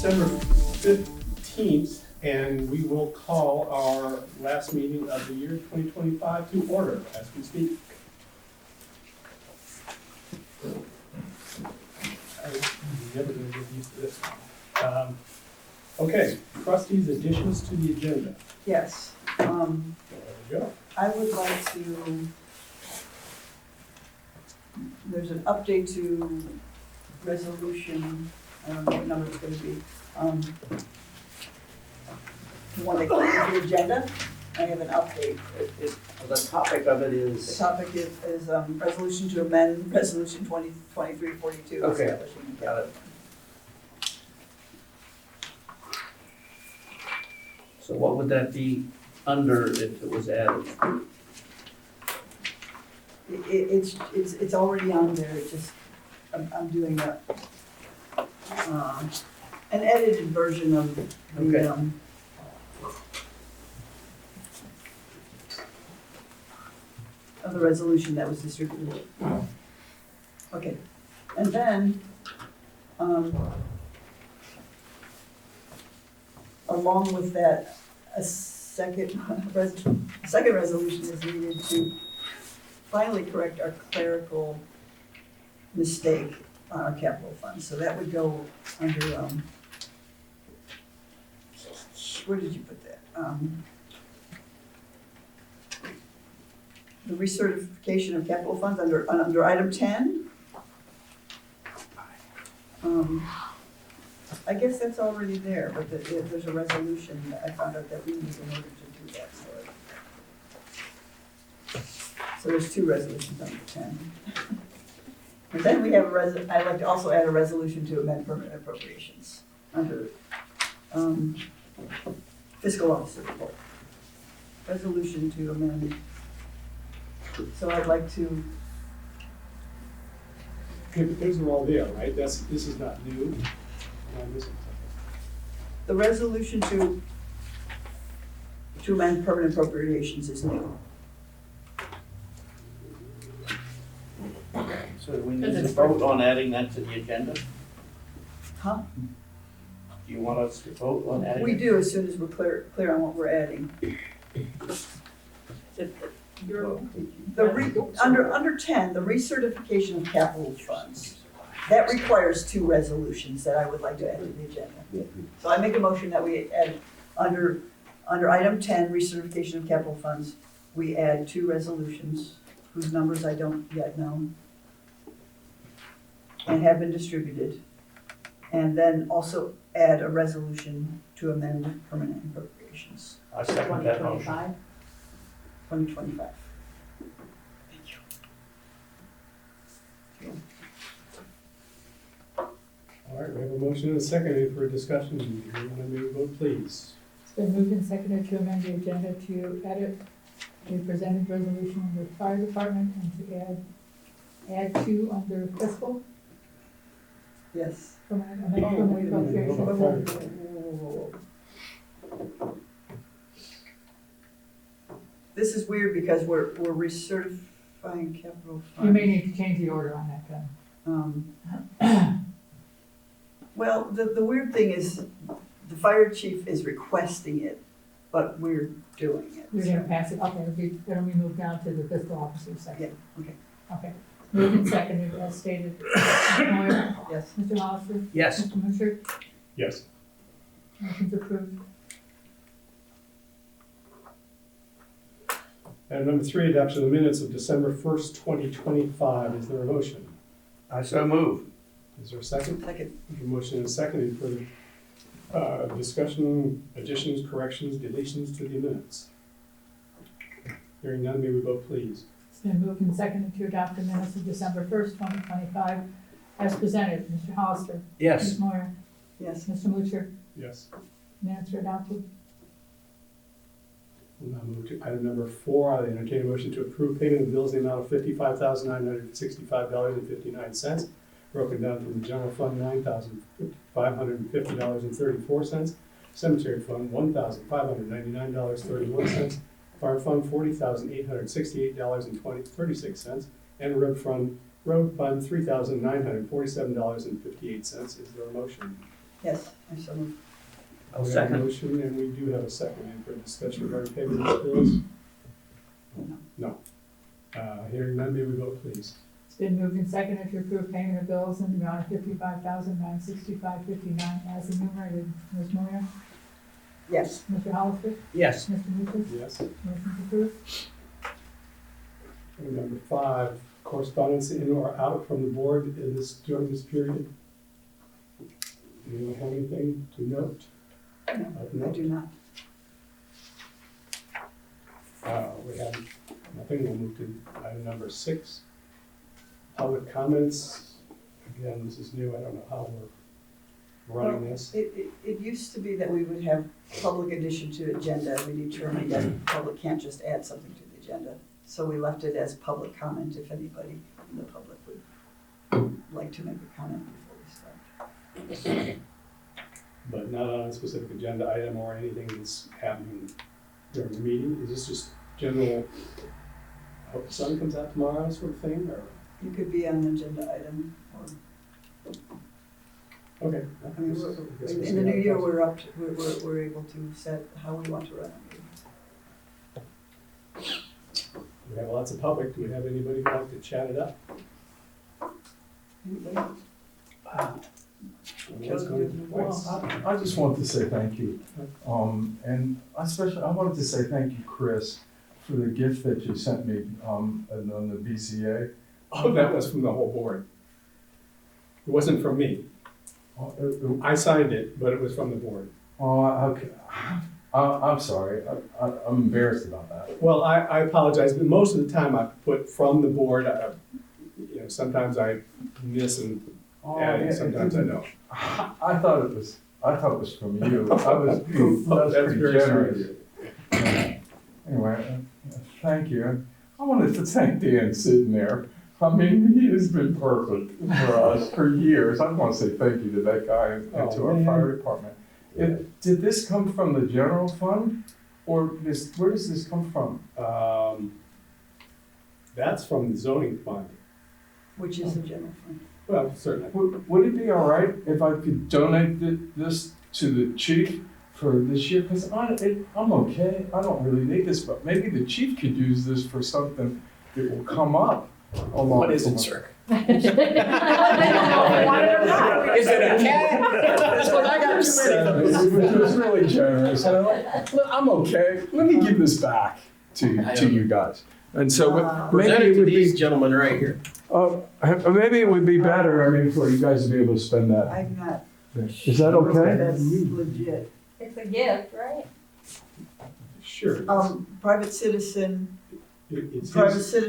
December 15th, and we will call our last meeting of the year 2025 to order as we speak. I'm never going to get used to this one. Okay, trustees' additions to the agenda. Yes, There we go. I would like to, there's an update to resolution, I don't know what number it's gonna be. The one that comes with the agenda, I have an update. The topic of it The is, topic is resolution to amend resolution 2023-42. Okay. establishing- got it. So what would that be under if it was added? It's already on there, it's just, I'm doing an edited version of Okay. the, of the resolution that was distributed. Okay, and then, along with that, a second resolution is needed to finally correct our clerical mistake on our capital fund. So that would go under, where did you put that? The recertification of capital funds under item 10. I guess that's already there, but there's a resolution that I found out that we need in order to do that, so there's two resolutions under 10. And then we have I'd like to also add a resolution to amend permanent appropriations under fiscal officer report. Resolution to amend. So I'd like to, Okay, but those are all there, right? This is not new. I'm missing the resolution to amend permanent appropriations is new. So do we need to vote on adding that to the agenda? Huh? Do you want us to vote on adding? We it? do as soon as we're clear on what we're adding. Under 10, the recertification of capital funds. That requires two resolutions that I would like to add to the agenda. So I make a motion that we add, under item 10, recertification of capital funds, we add two resolutions whose numbers I don't yet know and have been distributed. And then also add a resolution to amend permanent appropriations, I second that motion. 2025. All right, we have a motion and a second. Any further discussion? Hearing none, may we vote, please. It's been moved and seconded to amend the agenda to edit the presented resolution under fire department and to add two under fiscal. Yes. From permanent appropriations. This is weird because we're recertifying capital funds. You may need to change the order on that, then. Well, the weird thing is, the fire chief is requesting it, but we're doing it. We're gonna pass it, okay, it'll be moved down to the fiscal officer Yeah, section. okay, Okay, moved and seconded as stated. Mr. Moyer? yes. Mr. Hollister? Yes. Mr. Mutcher? Yes. Motion's approved. Item number 3, adoption of the minutes of December 1st, 2025. Is there a motion? I so move. Is there a second? Second, A motion and a second. Any further discussion, additions, corrections, deletions to the minutes? Hearing none, may we vote, please? It's been moved and seconded to adopt the minutes of December 1st, 2025 as presented. Mr. Hollister? Yes. Ms. Moyer? yes. Mr. Mutcher? Yes. Minutes are adopted. We'll now move to item number 4. I entertain a motion to approve payment of bills in the amount of $55,965.59, broken down from the general fund, $9,550.34, cemetery fund, $1,599.31, fire fund, $40,868.36, and road fund, $3,947.58. Is there a motion? Yes, I so move. I'll We have a second. motion, and we do have a second. Any further discussion regarding payment of these bills? No. Hearing none, may we vote, please? It's been moved and seconded to approve payment of bills in the amount of $55,965.59 as enumerated. Ms. Moyer? Yes. Mr. Hollister? Yes. Mr. Meeker? Yes. Motion approved. And number 5, correspondence in or out from the board during this period. Anyone have anything to note? No, I do not. We have nothing. We'll move to item number 6. Public comments. Again, this is new. I don't know how we're running this. It used to be that we would have public addition to agenda. We determined that the public can't just add something to the agenda. So we left it as public comment if anybody in the public would like to make a comment before we start. But not on a specific agenda item or anything that's happening during the meeting. Is this just general, I hope the sun comes out tomorrow sort of thing, or? You could be on an agenda item or, Okay. I mean, in the new year, we're able to set how we want to run our meeting. We have lots of public. Do we have anybody who'd like to chat it up? Anybody? What's going Well, on? I just wanted to say thank you. And especially, I wanted to say thank you, Chris, for the gift that you sent me on the BCA. Oh, that was from the whole board. It wasn't from me. I signed it, but it was from the board. Oh, okay. I'm sorry. I'm embarrassed about that. Well, I apologize, but most of the time I put from the board. Sometimes I miss and add, and sometimes I don't. I thought it was from you. That's That's pretty very generous. sweet of Anyway, thank you. I wanted to thank Dan sitting there. I mean, he has been perfect for us for years. I want to say thank you to that guy and to our fire department. Did this come from the general fund, or where does this come from? That's from the zoning fund. Which is the general fund. Well, certainly. Would it be all right if I could donate this to the chief for this year? Because I'm okay. I don't really need this, but maybe the chief could use this for something that will come up. What is it, sir? Is it a cat? That's what I got too many of. It was really generous. And I'm okay. Let me give this back to you guys. And so maybe Present it it to would these be, gentlemen right here. maybe it would be better, I mean, for you guys to be able to spend that. I'm not. Is that okay? That's legit. It's a gift, right? Sure. Private citizen It's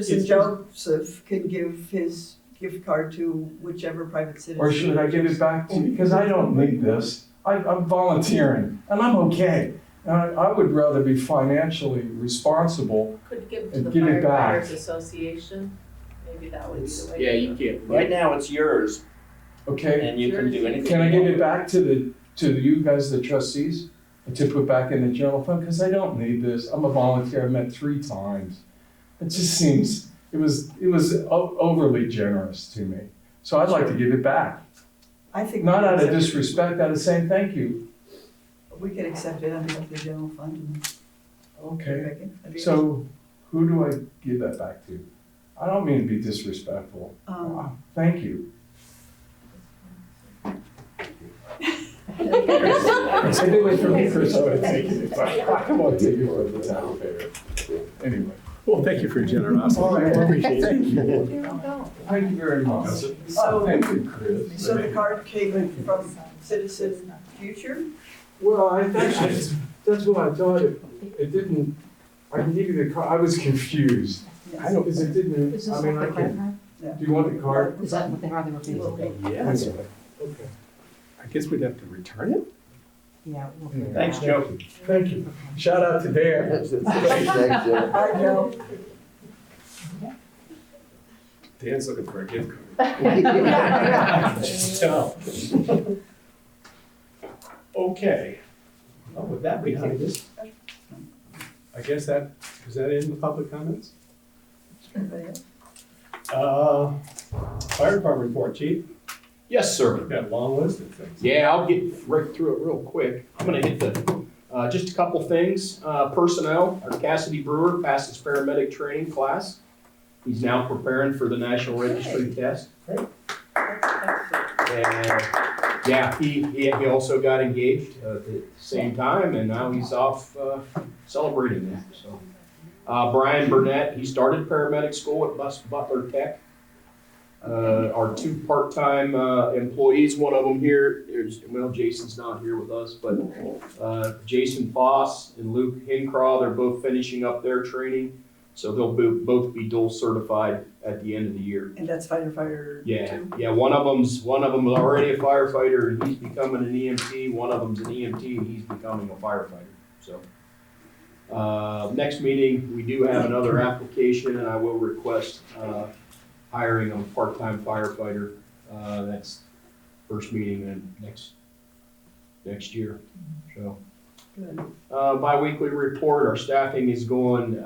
his- Joseph can give his gift card to whichever private citizen. Or should I give it back to you? Because I don't need this. I'm volunteering, and I'm okay. And I would rather be financially responsible. Could give it to And the give it back. firefighters association, maybe that would be the way. Yeah, to you do it. can. Right now, it's yours, Okay, and you can do anything. can I you give want. it back to you guys, the trustees, to put back in the general fund? Because I don't need this. I'm a volunteer. I met 3 times. It just seems, it was overly generous to me. So I'd like to give it back. I think. Not we out of can accept- disrespect, out of saying thank you. We can accept it under the general fund. and Okay, back in. That'd be- so who do I give that back to? I don't mean to be disrespectful. Thank you. I did it for me, Chris, I would have taken it, but I won't take it for the town fair. Anyway. Well, thank you for your generosity. All right, well, Appreciate it. thank you. Here we go. Thank you very much. So- Thank you, Chris. So the card came from Citizen Future? Well, that's what I thought. It didn't, I can give you the card, I was confused. Yes. I don't, because it didn't, Is I this mean, what I the card can, had? do you want the card? Is that what they are, they were paying? Yes. Okay. I guess we'd have to return it? Yeah. we'll figure it Thanks, out. Joe. Thank you. Shout out to Dan. I know. Dan's looking for a gift card. So, Okay. Well, with that behind us, I guess is that in the public comments? Anybody else? Fire department report, chief. Yes, sir. We've got a long list of things. Yeah, I'll get right through it real quick. I'm gonna hit just a couple things. Personnel, our Cassidy Brewer passed his paramedic training class. He's now preparing for the National Registry test. And yeah, he also got engaged at the same time, and now he's off celebrating that. So, Brian Burnett, he started paramedic school at Butler Tech. Our two part-time employees, one of them here is, well, Jason's not here with us, but Jason Foss and Luke Hincraw, they're both finishing up their training. So they'll both be dual certified at the end of the year. And that's firefighter Yeah, too? yeah. One of them's already a firefighter, and he's becoming an EMT. One of them's an EMT, and he's becoming a firefighter. So next meeting, we do have another application, and I will request hiring a part-time firefighter. That's first meeting in next year. So bi-weekly report. Our staffing is going.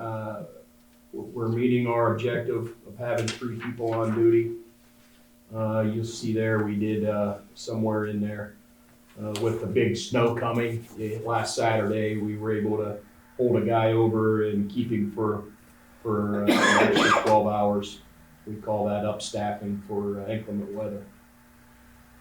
We're meeting our objective of having 3 people on duty. You'll see there, we did somewhere in there with the big snow coming last Saturday, we were able to hold a guy over and keep him for an extra 12 hours. We call that upstaffing for inclement weather.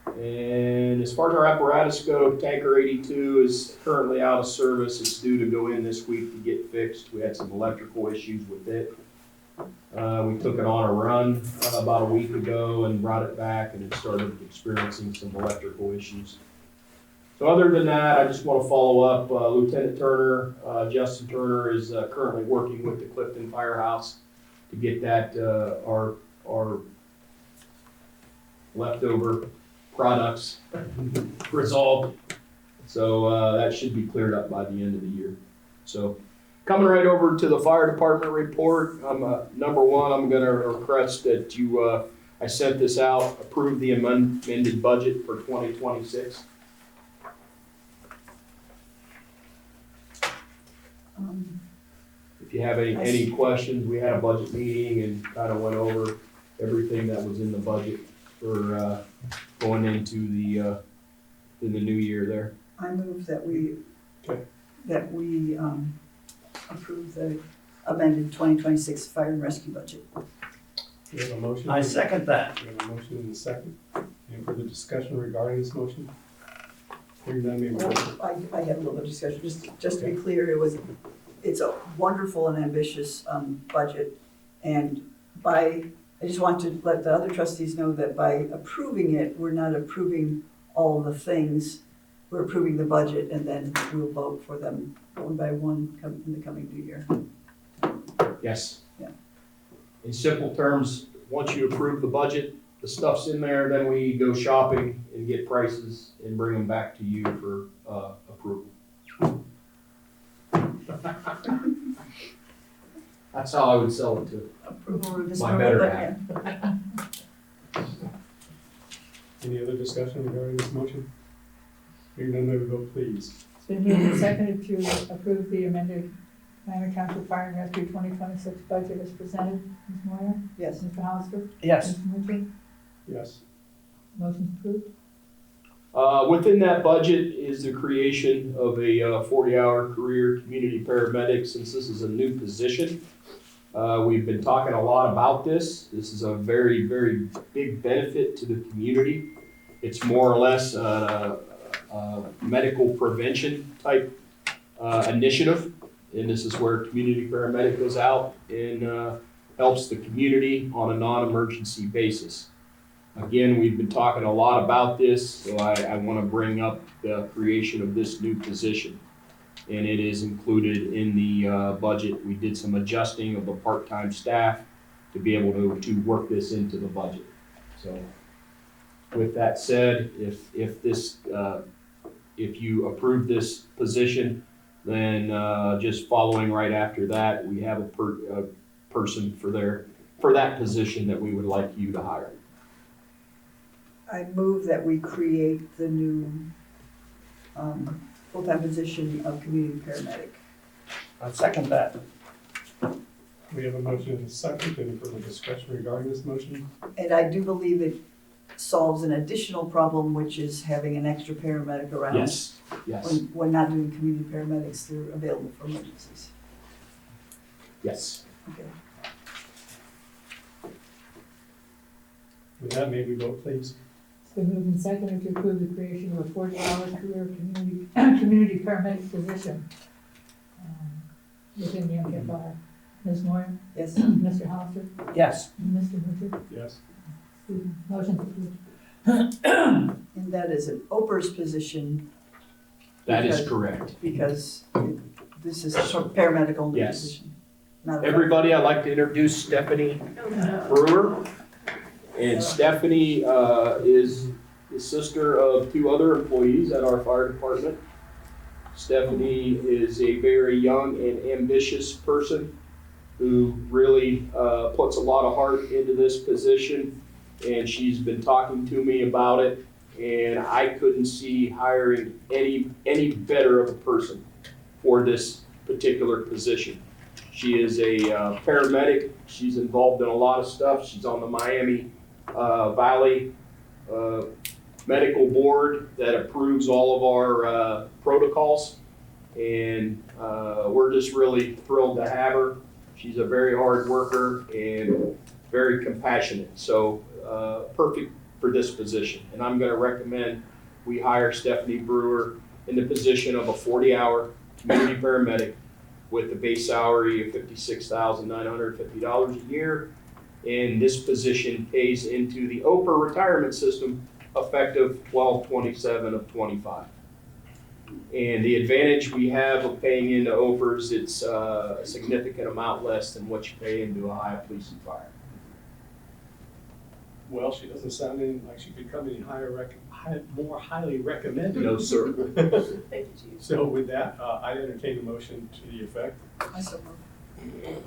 And as far as our apparatus go, tanker 82 is currently out of service. It's due to go in this week to get fixed. We had some electrical issues with it. We took it on a run about a week ago and brought it back, and it started experiencing some electrical issues. So other than that, I just want to follow up. Lieutenant Turner, Justin Turner, is currently working with the Clifton Firehouse to get that our leftover products resolved. So that should be cleared up by the end of the year. So coming right over to the fire department report, number one, I'm going to request that you, I sent this out, approve the amended budget for 2026. If you have any questions, we had a budget meeting and kind of went over everything that was in the budget for going into in the new year there. I move that we, Okay. approve the amended 2026 fire and rescue budget. We have a motion. I second that. We have a motion and a second. Any further discussion regarding this motion? Hearing none, maybe roll. I had a little bit of discussion, just to be clear, it's a wonderful and ambitious budget. And I just want to let the other trustees know that by approving it, we're not approving all the things. We're approving the budget, and then we'll vote for them one by one in the coming new year. Yes. Yeah. In simple terms, once you approve the budget, the stuff's in there, then we go shopping and get prices and bring them back to you for approval. That's how I would sell it to Approval of this. my better but half. yeah. Any other discussion regarding this motion? Hearing none, may we vote please? It's been moved and seconded to approve the amended Lander Township Fire and Rescue 2026 budget as presented. Ms. Moyer? Yes. Mr. Hollister? Yes. Mr. Mitchell? Yes. Motion approved. Within that budget is the creation of a 40-hour career community paramedic, since this is a new position. We've been talking a lot about this. This is a very, very big benefit to the community. It's more or less a medical prevention type initiative. And this is where community paramedic goes out and helps the community on a non-emergency basis. Again, we've been talking a lot about this, so I want to bring up the creation of this new position. And it is included in the budget. We did some adjusting of the part-time staff to be able to work this into the budget. So with that said, if you approve this position, then just following right after that, we have a person for that position that we would like you to hire. I move that we create the new full-time position of community paramedic. I second that. We have a motion and a second. Any further discussion regarding this motion? And I do believe that solves an additional problem, which is having an extra paramedic around. Yes, yes, When not doing community paramedics, they're available for emergencies. yes. Okay. With that, may we vote, please? It's been moved and seconded to approve the creation of a 40-hour career community paramedic position within the MPFR. Ms. Moore, Yes, Mr. Hollister, Yes. and Mr. Butcher. Yes. Motion approved. and that is an OPERS position That is correct. because this is a paramedic only Yes. position. Not a- Everybody, I'd like to introduce Stephanie Brewer. And Stephanie is the sister of two other employees at our fire department. Stephanie is a very young and ambitious person who really puts a lot of heart into this position. And she's been talking to me about it, and I couldn't see hiring any better of a person for this particular position. She is a paramedic. She's involved in a lot of stuff. She's on the Miami Valley Medical Board that approves all of our protocols. And we're just really thrilled to have her. She's a very hard worker and very compassionate. So perfect for this position. And I'm going to recommend we hire Stephanie Brewer in the position of a 40-hour community paramedic with a base salary of $56,950 a year. And this position pays into the OPER retirement system effective 12/27 of 25. And the advantage we have of paying into OPERs, it's a significant amount less than what you pay into Ohio Police and Fire. Well, she doesn't sound any like she could come any more highly recommended. No, sir. Thank you, Chief. So with that, I entertain a motion to the effect. I so moved.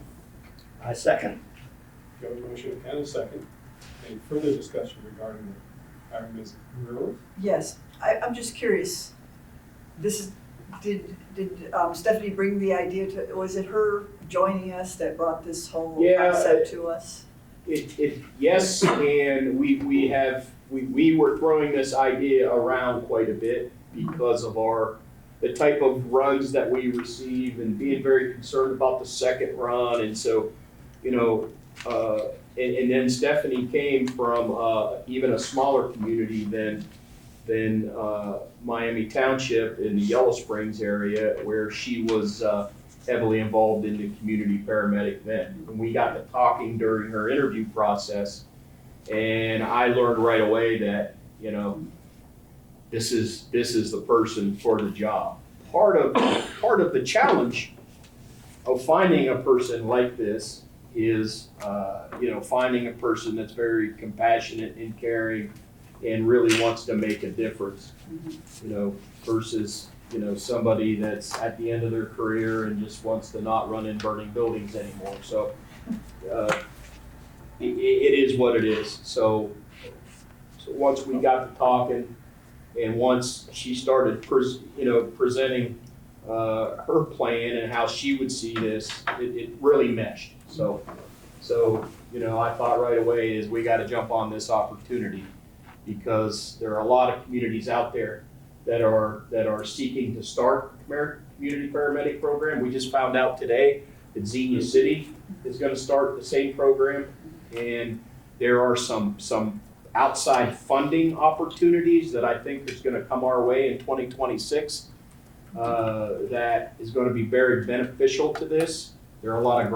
I second. Go a motion and a second. Any further discussion regarding the hiring Ms. Brewer? Yes, I'm just curious. This is, did Stephanie bring the idea to, was it her joining us that brought this whole Yeah, concept to us? Yes, and we were throwing this idea around quite a bit because of the type of runs that we receive and being very concerned about the second run. And so, and then Stephanie came from even a smaller community than Miami Township in the Yellow Springs area, where she was heavily involved in the community paramedic then. And we got to talking during her interview process, and I learned right away that, this is the person for the job. Part of the challenge of finding a person like this is, finding a person that's very compassionate and caring and really wants to make a difference, versus, somebody that's at the end of their career and just wants to not run in burning buildings anymore. So it is what it is. So once we got to talking, and once she started, presenting her plan and how she would see this, it really meshed. So I thought right away is we got to jump on this opportunity, because there are a lot of communities out there that are seeking to start a community paramedic program. We just found out today that Xenia City is going to start the same program, and there are some outside funding opportunities that I think is going to come our way in 2026 that is going to be very beneficial to this. There are a lot of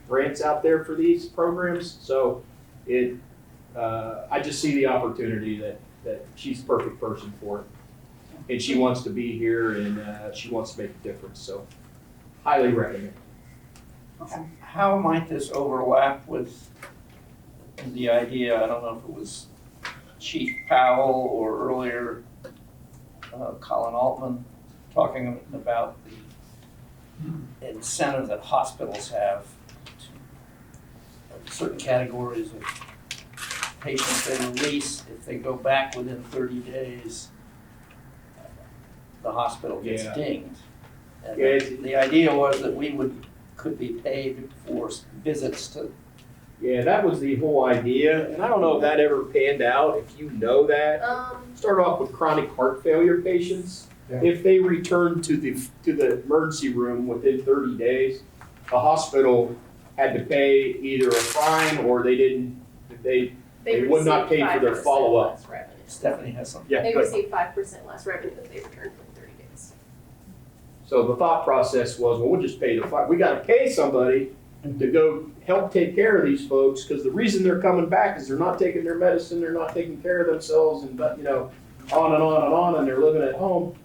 grants out there for these programs, so I just see the opportunity that she's the perfect person for it. And she wants to be here, and she wants to make a difference, so highly recommend. How might this overlap with the idea, I don't know if it was Chief Powell or earlier Colin Altman, talking about the incentive that hospitals have to certain categories of patients they release, if they go back within 30 days, the hospital gets Yeah. dinged. And Yeah, the idea was that we could be paid for visits to Yeah, that was the whole idea, and I don't know if that ever panned out, if you know that. Start off with chronic heart failure patients. Yeah. If they return to the emergency room within 30 days, the hospital had to pay either a fine or they would not pay for their receive 5% follow-up. less revenue. Stephanie has something. Yeah, They good. receive 5% less revenue if they return within 30 days. So the thought process was, well, we'll just pay the fine. We gotta pay somebody to go help take care of these folks, because the reason they're coming back is they're not taking their medicine, they're not taking care of themselves, and, you know, on and on and on, and they're living at home.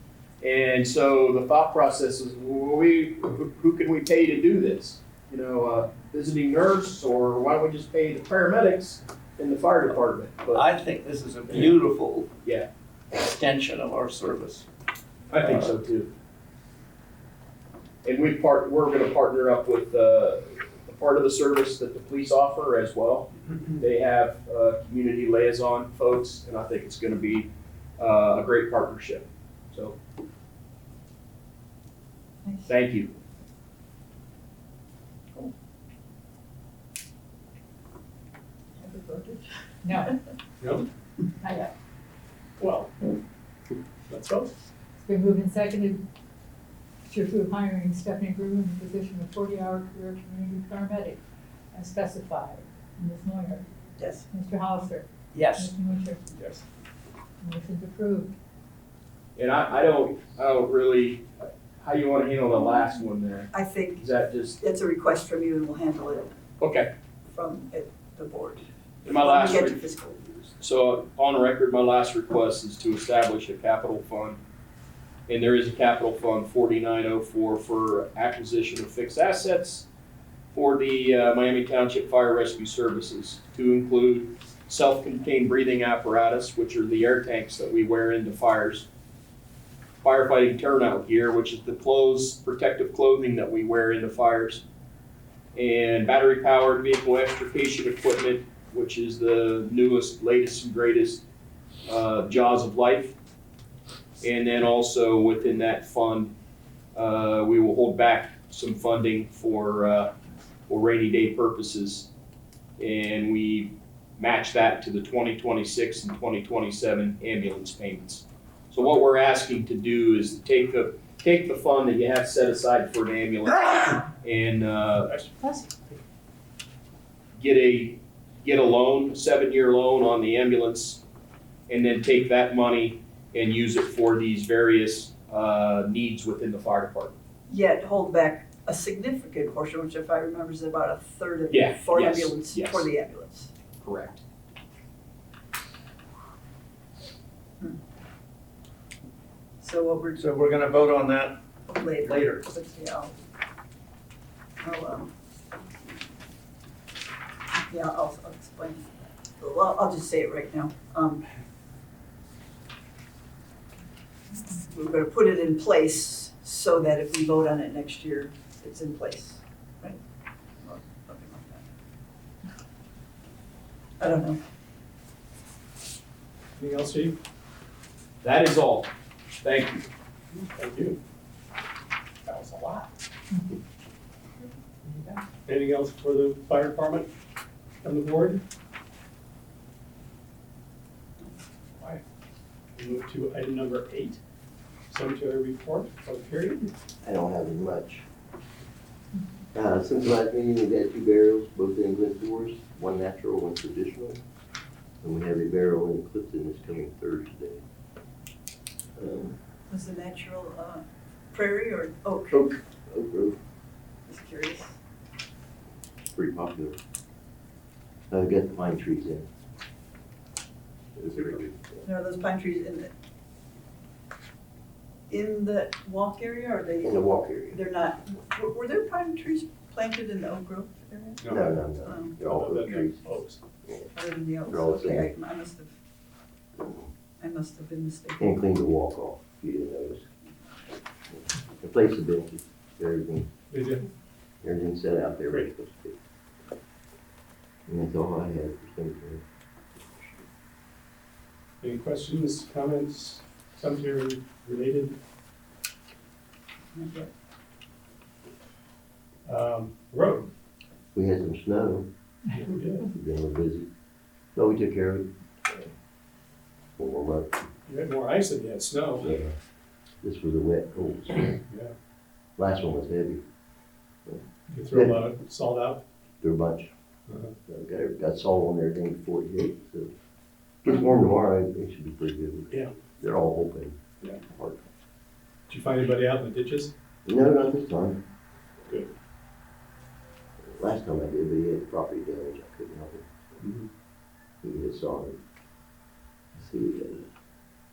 And so the thought process is, well, who can we pay to do this? You know, visiting nurse, or why don't we just pay the paramedics in the fire department? But I think this is a beautiful yeah, extension of our service. I think so too. And we're gonna partner up with, a part of the service that the police offer as well. They have, community liaison folks, and I think it's gonna be, a great partnership. So, Nice. thank you. Have we voted? No, No? not yet. Well, let's go. It's been moved and seconded to approve hiring Stephanie Brew in the position of 40-hour career community paramedic as specified. Ms. Moyer, Yes. Mr. Hollister, Yes. Mr. Mutcher, Yes. motion's approved. And I don't really, how you wanna handle the last one there? I think Is that just, it's a request from you and we'll handle it okay. from the board. And my When last, we get to fiscal. so on record, my last request is to establish a capital fund. And there is a capital fund 4904 for acquisition of fixed assets for the Miami Township Fire Rescue Services, to include self-contained breathing apparatus, which are the air tanks that we wear into fires, firefighting turnout gear, which is the protective clothing that we wear into fires, and battery-powered vehicle extrication equipment, which is the newest, latest, and greatest Jaws of Life. And then also within that fund, we will hold back some funding for rainy day purposes. And we match that to the 2026 and 2027 ambulance payments. So what we're asking to do is take the fund that you have set aside for an ambulance and get a loan, a 7-year loan on the ambulance, and then take that money and use it for these various needs within the fire department. Yet hold back a significant portion, which if I remember is about a third of Yeah, it for yes, ambulance, yes. for the ambulance. Correct. So what we're So we're gonna vote on that later. later. But yeah, I'll explain. Well, I'll just say it right now. We're gonna put it in place so that if we vote on it next year, it's in place, right? Or something like that. I don't know. Anything else, Chief? That is all. Thank you. Thank you. That was a lot. Anything else for the fire department on the board? All right. We move to item number 8, cemetery report, public hearing. I don't have as much. Since the last meeting, we've had 2 burials, both in Glen Forest, one natural, one traditional. And we have a burial in Clifton this coming Thursday. Was the natural prairie or oak? Oak Grove, Just curious. pretty popular. Got the pine trees in. It's very good. There are those pine trees in the walk area, or are they? In the walk area. They're not, were there pine trees planted in the Oak Grove area? No, they're all Other oak than trees. oaks. Other than the oaks, They're all the okay, I must have been mistaken. Can't clean the walk off, if you didn't notice. The place is empty, everything's set out there where it's supposed to be. And that's all I had for cemetery. Any questions, comments, cemetery related? Road. We had some snow, Yeah. We've been a little busy. But we took care of it. One more month. You had more ice than you had snow. This was a wet, cold spring. Yeah. Last one was heavy. You threw a lot of salt out. Threw a bunch. Uh-huh. Got salt on everything before it hit. So gets warm tomorrow. It should be pretty good. Yeah. They're all open. Yeah. Hard. Did you find anybody out in the ditches? No, not this time. Good. Last time I did, but he had property damage. I couldn't help it. Mm-hmm. He had saw it. See,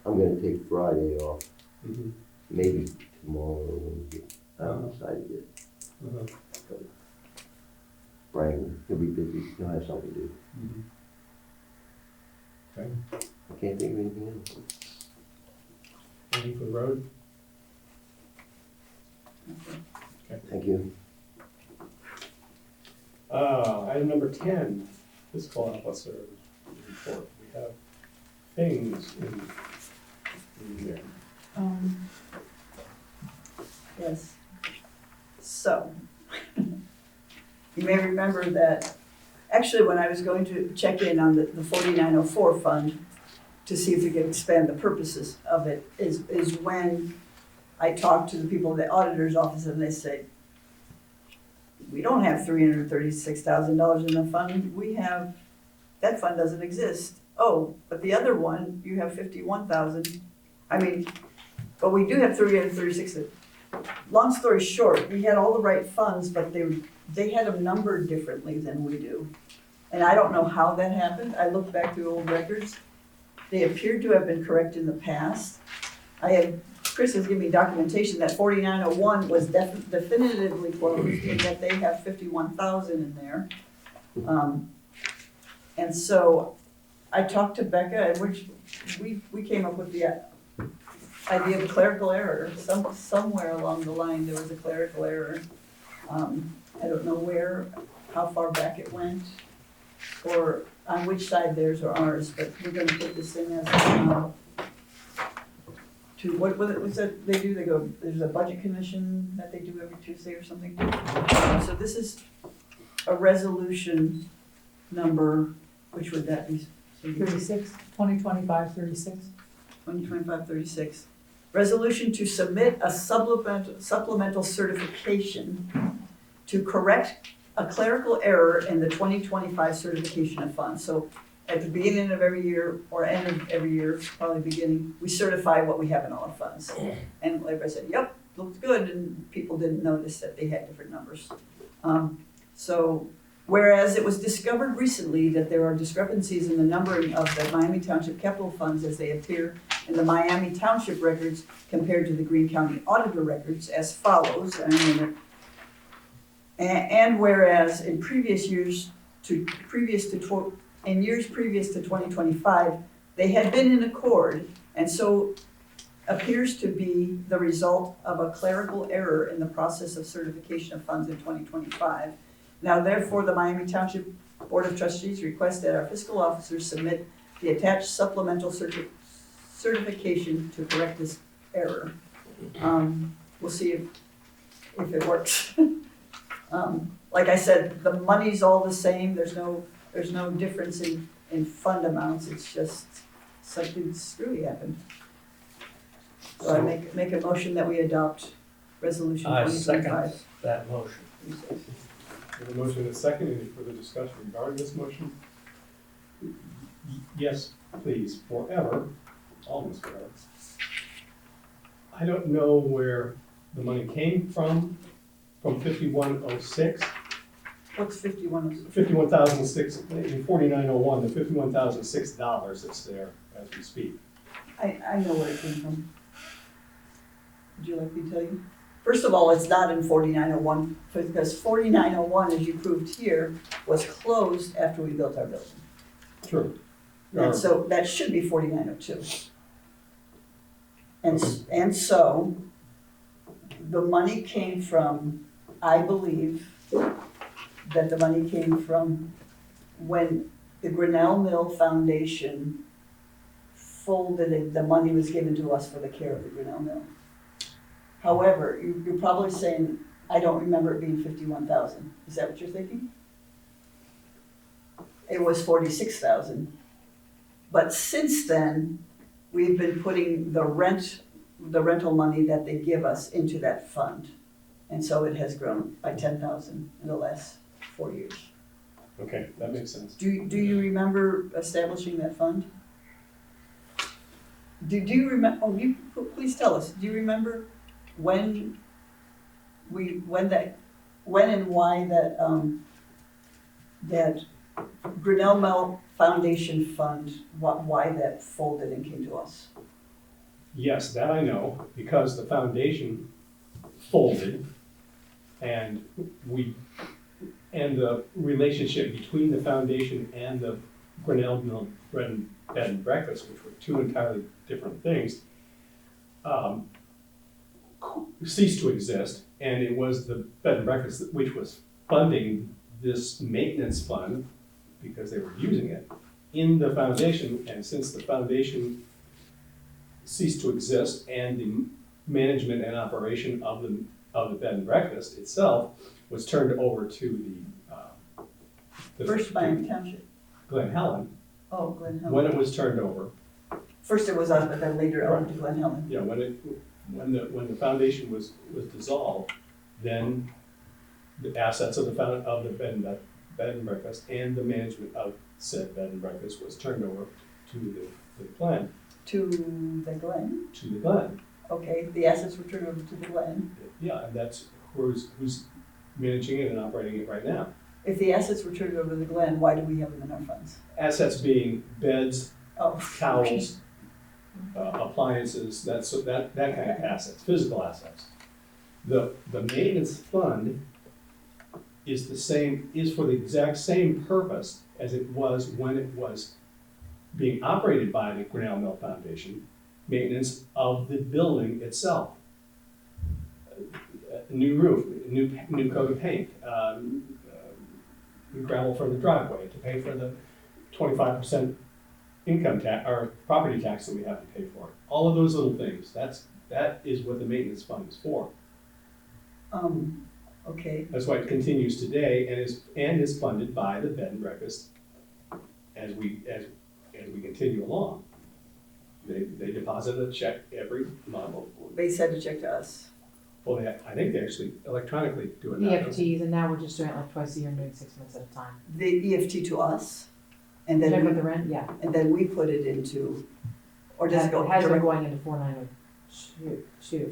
I'm gonna take Friday off. Mm-hmm. Maybe tomorrow or Wednesday. I haven't decided yet. Uh-huh. Brian, he'll be busy. He'll have something to do. Mm-hmm. Okay. I can't think of anything else. Anything for the road? Thank you. Item number 10, fiscal officer report. We have things in here. Yes. So, you may remember that, actually, when I was going to check in on the 4904 fund to see if we could expand the purposes of it, is when I talked to the people in the auditor's office and they say, we don't have $336,000 in the fund, we have, that fund doesn't exist. Oh, but the other one, you have 51,000. I mean, but we do have 336. Long story short, we had all the right funds, but they had them numbered differently than we do. And I don't know how that happened. I looked back through old records. They appeared to have been correct in the past. Chris has given me documentation that 4901 was definitively closed and that they have 51,000 in there. And so I talked to Becca, and which we came up with the idea of clerical error. Somewhere along the line, there was a clerical error. I don't know how far back it went, or on which side theirs or ours, but we're gonna put this in as, what was that they do? They go, there's a budget commission that they do every Tuesday or something. So this is a resolution number, which would that be? 36, 2025-36. 2025-36. Resolution to submit a supplemental certification to correct a clerical error in the 2025 certification of funds. So at the beginning of every year, or end of every year, probably beginning, we certify what we have in all our funds. And everybody said, yep, looks good, and people didn't notice that they had different numbers. So whereas it was discovered recently that there are discrepancies in the numbering of the Miami Township capital funds as they appear in the Miami Township records compared to the Greene County Auditor records as follows, and whereas in years previous to 2025, they had been in accord, and so appears to be the result of a clerical error in the process of certification of funds in 2025. Now therefore, the Miami Township Board of Trustees requests that our fiscal officers submit the attached supplemental certification to correct this error. We'll see if it works. Like I said, the money's all the same. There's no difference in fund amounts. It's just something screwy happened. So I make a motion that we adopt resolution I 2025. second that motion. We have a motion and a second. Any further discussion regarding this motion? Yes, please, forever, almost forever. I don't know where the money came from 5106. What's 5106? 51,006, in 4901, the $51,006 that's there as we speak. I know where it came from. Would you like me to tell you? First of all, it's not in 4901, because 4901, as you proved here, was closed after we built our building. True. And so that should be 4902. And so the money came from, I believe, that the money came from when the Grinnell Mill Foundation folded it, the money was given to us for the care of the Grinnell Mill. However, you're probably saying, I don't remember it being 51,000. Is that what you're thinking? it was 46,000. But since then, we've been putting the rental money that they give us into that fund. And so it has grown by 10,000 in the last 4 years. Okay, that makes sense. Do you remember establishing that fund? Do you remember, please tell us, do you remember when and why that Grinnell Mell Foundation Fund, why that folded and came to us? Yes, that I know, because the foundation folded, and the relationship between the foundation and the Grinnell Mill Bed and Breakfast, which were two entirely different things, ceased to exist, and it was the bed and breakfast which was funding this maintenance fund, because they were using it, in the foundation. And since the foundation ceased to exist, and the management and operation of the bed and breakfast itself was turned over to the First by Township. Glen Helen, Oh, Glen Helen. when it was turned over, First it was us, but then later owned to Glen Helen. yeah, when the foundation was dissolved, then the assets of the bed and breakfast and the management of said bed and breakfast was turned over to the Glen. To the Glen, To the Glen, okay, the assets were turned over to the Glen. yeah, and that's who's managing it and operating it right now. If the assets were turned over to the Glen, why do we have them in our funds? Assets being beds, Oh. towels, appliances, that kind of assets, physical assets. The maintenance fund is for the exact same purpose as it was when it was being operated by the Grinnell Mill Foundation, maintenance of the building itself. New roof, new coat of paint, new gravel for the driveway, to pay for the 25% income tax, or property tax that we have to pay for. All of those little things, that is what the maintenance fund is for. Okay, That's why it continues today and is funded by the bed and breakfast as we continue along. They deposit a check every month. they sent a check to us. Well, I think they actually electronically do it now. don't they? EFTs, and now we're just doing it like twice a year and doing 6 months at a time. The EFT to us, and Check with then, the rent, yeah. we put it into, or does it go It has been direct? going into 4902.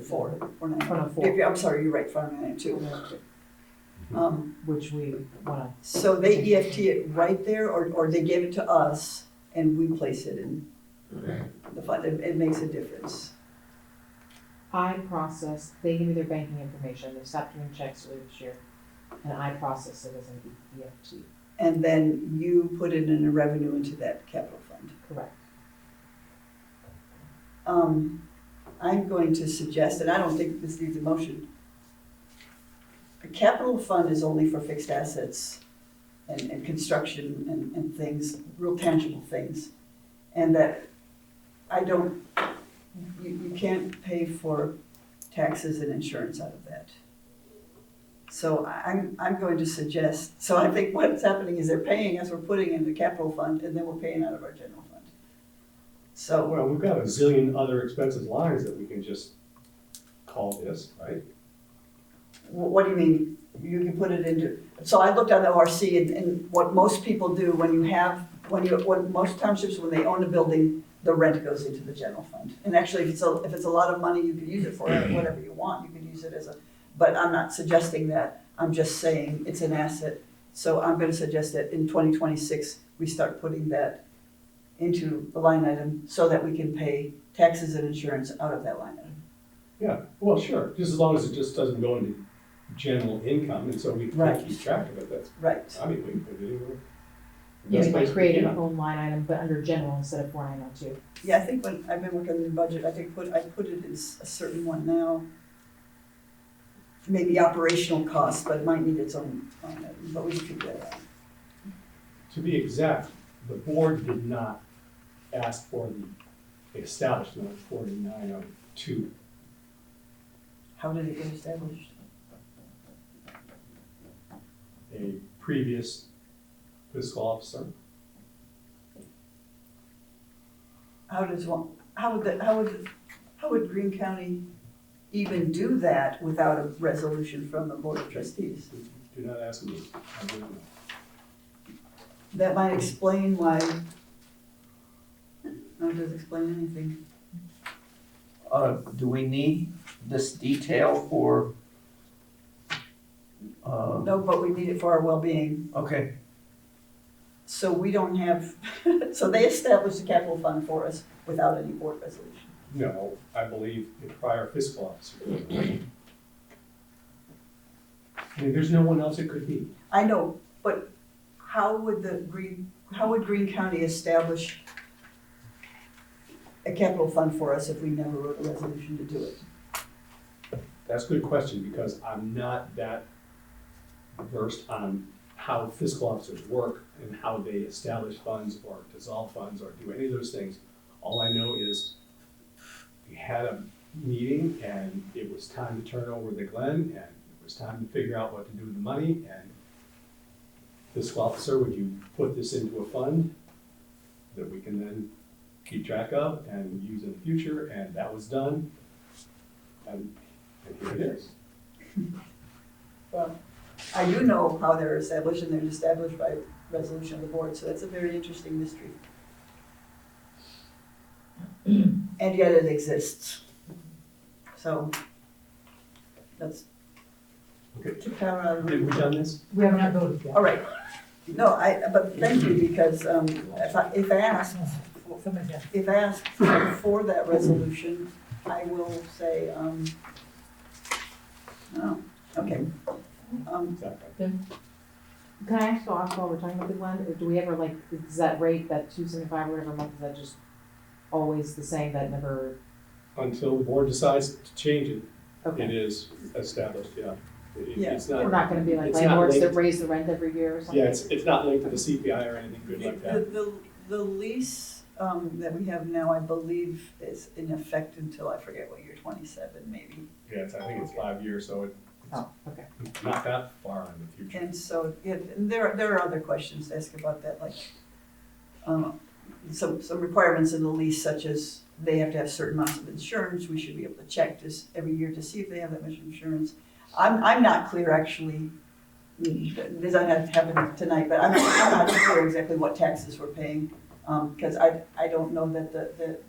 494. I'm sorry, you're right, 492. 492, which we wanna, So they EFT it right there, or they give it to us and we place it in the fund. It makes a difference. I process, they give me their banking information, they stopped doing checks earlier this year, and I process it as an EFT. And then you put it in a revenue into that capital fund. Correct. I'm going to suggest, and I don't think this needs a motion, a capital fund is only for fixed assets and construction and things, real tangible things. And that you can't pay for taxes and insurance out of that. So I'm going to suggest, so I think what's happening is they're paying us, we're putting in the capital fund, and then we're paying out of our general fund. So, Well, we've got a zillion other expenses lines that we can just call this, right? what do you mean? You can put it into, so I looked on the ORC and what most people do when most townships, when they own a building, the rent goes into the general fund. And actually, if it's a lot of money, you can use it for whatever you want. You can use it but I'm not suggesting that. I'm just saying it's an asset. So I'm gonna suggest that in 2026, we start putting that into the line item so that we can pay taxes and insurance out of that line item. Yeah, well, sure, just as long as it just doesn't go into general income, and so we Right. can keep track of it, that's, Right. I mean, we can put it anywhere. Yeah, That's we might basically create it. an own line item, but under general instead of 4902. Yeah, I think when I've been working on the budget, I think I put it in a certain one now. Maybe operational costs, but it might need its own line item, but we can figure that out. To be exact, the board did not ask for the establishment of 4902. How did it get established? A previous fiscal officer how does one, how would Greene County even do that without a resolution from the Board of Trustees? Do not ask me, I don't know. That might explain why, no, it doesn't explain anything. Do we need this detail for? No, but we need it for our well-being. Okay, So we don't have, so they established a capital fund for us without any board resolution. No, I believe the prior fiscal officer. I mean, there's no one else it could be. I know, but how would Greene County establish a capital fund for us if we never wrote a resolution to do it? That's a good question, because I'm not that versed on how fiscal officers work and how they establish funds or dissolve funds or do any of those things. All I know is we had a meeting and it was time to turn over the Glen and it was time to figure out what to do with the money, and fiscal officer, would you put this into a fund that we can then keep track of and use in the future? And that was done. And here it is. Well, I do know how they're established, and they're established by resolution of the board, so that's a very interesting mystery. And yet it exists. So, that's. Okay. Keep power out of Did we it. done this? We have not voted yet. All right. No, but thank you, because if asked, Somebody's got- if asked for that resolution, I will say, no, okay. Exactly. Can I ask also, while we're talking about the Glen, or do we ever like, is that rate, that $275 or whatever a month, is that just always the same, that never, Until the board decides to change it, it okay. is established, yeah. Yeah. It's not. We're not gonna be like it's not landlords that linked- raise the rent every year or something? Yeah, it's not linked to the CPI or anything good like that. The lease that we have now, I believe, is in effect until, I forget what year, 27 maybe. Yeah, I think it's 5 years, so it's Oh, okay. not that far in the future. And so, yeah, and there are other questions to ask about that, like, some requirements in the lease, such as they have to have certain amounts of insurance. We should be able to check this every year to see if they have that much insurance. I'm not clear, actually, this doesn't have to happen tonight, but I'm not clear exactly what taxes we're paying, because I don't know that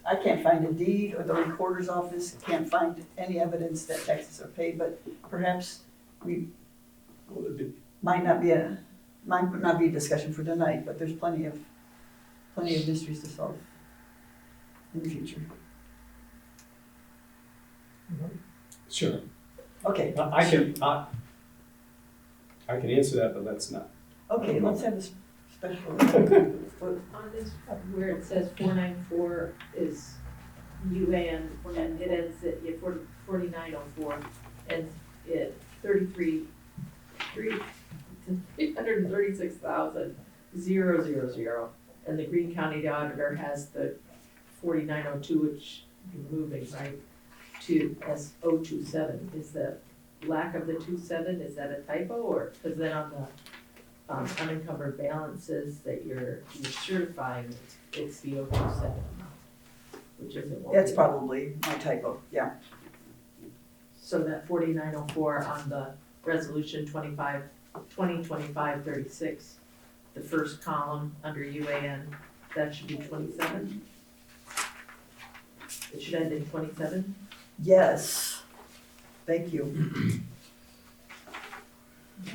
I can't find a deed, or the recorder's office can't find any evidence that taxes are paid, but perhaps we Well, might not be a discussion for tonight, but there's plenty of mysteries to solve in the future. Sure. Okay, I can answer that, but that's not. okay, let's have a special. On this, where it says 494 is UAN, and it ends at 4904, and it 336,000, and the Greene County auditor has the 4902, which you're moving, right, to as 027. Is the lack of the 27, is that a typo, or, because then on the unencumbered balances that you're certifying, it's the 027, which isn't what. That's probably my typo, yeah. So that 4904 on the resolution 2025-36, the first column under UAN, that should be 27? It should end in 27? Yes, thank you.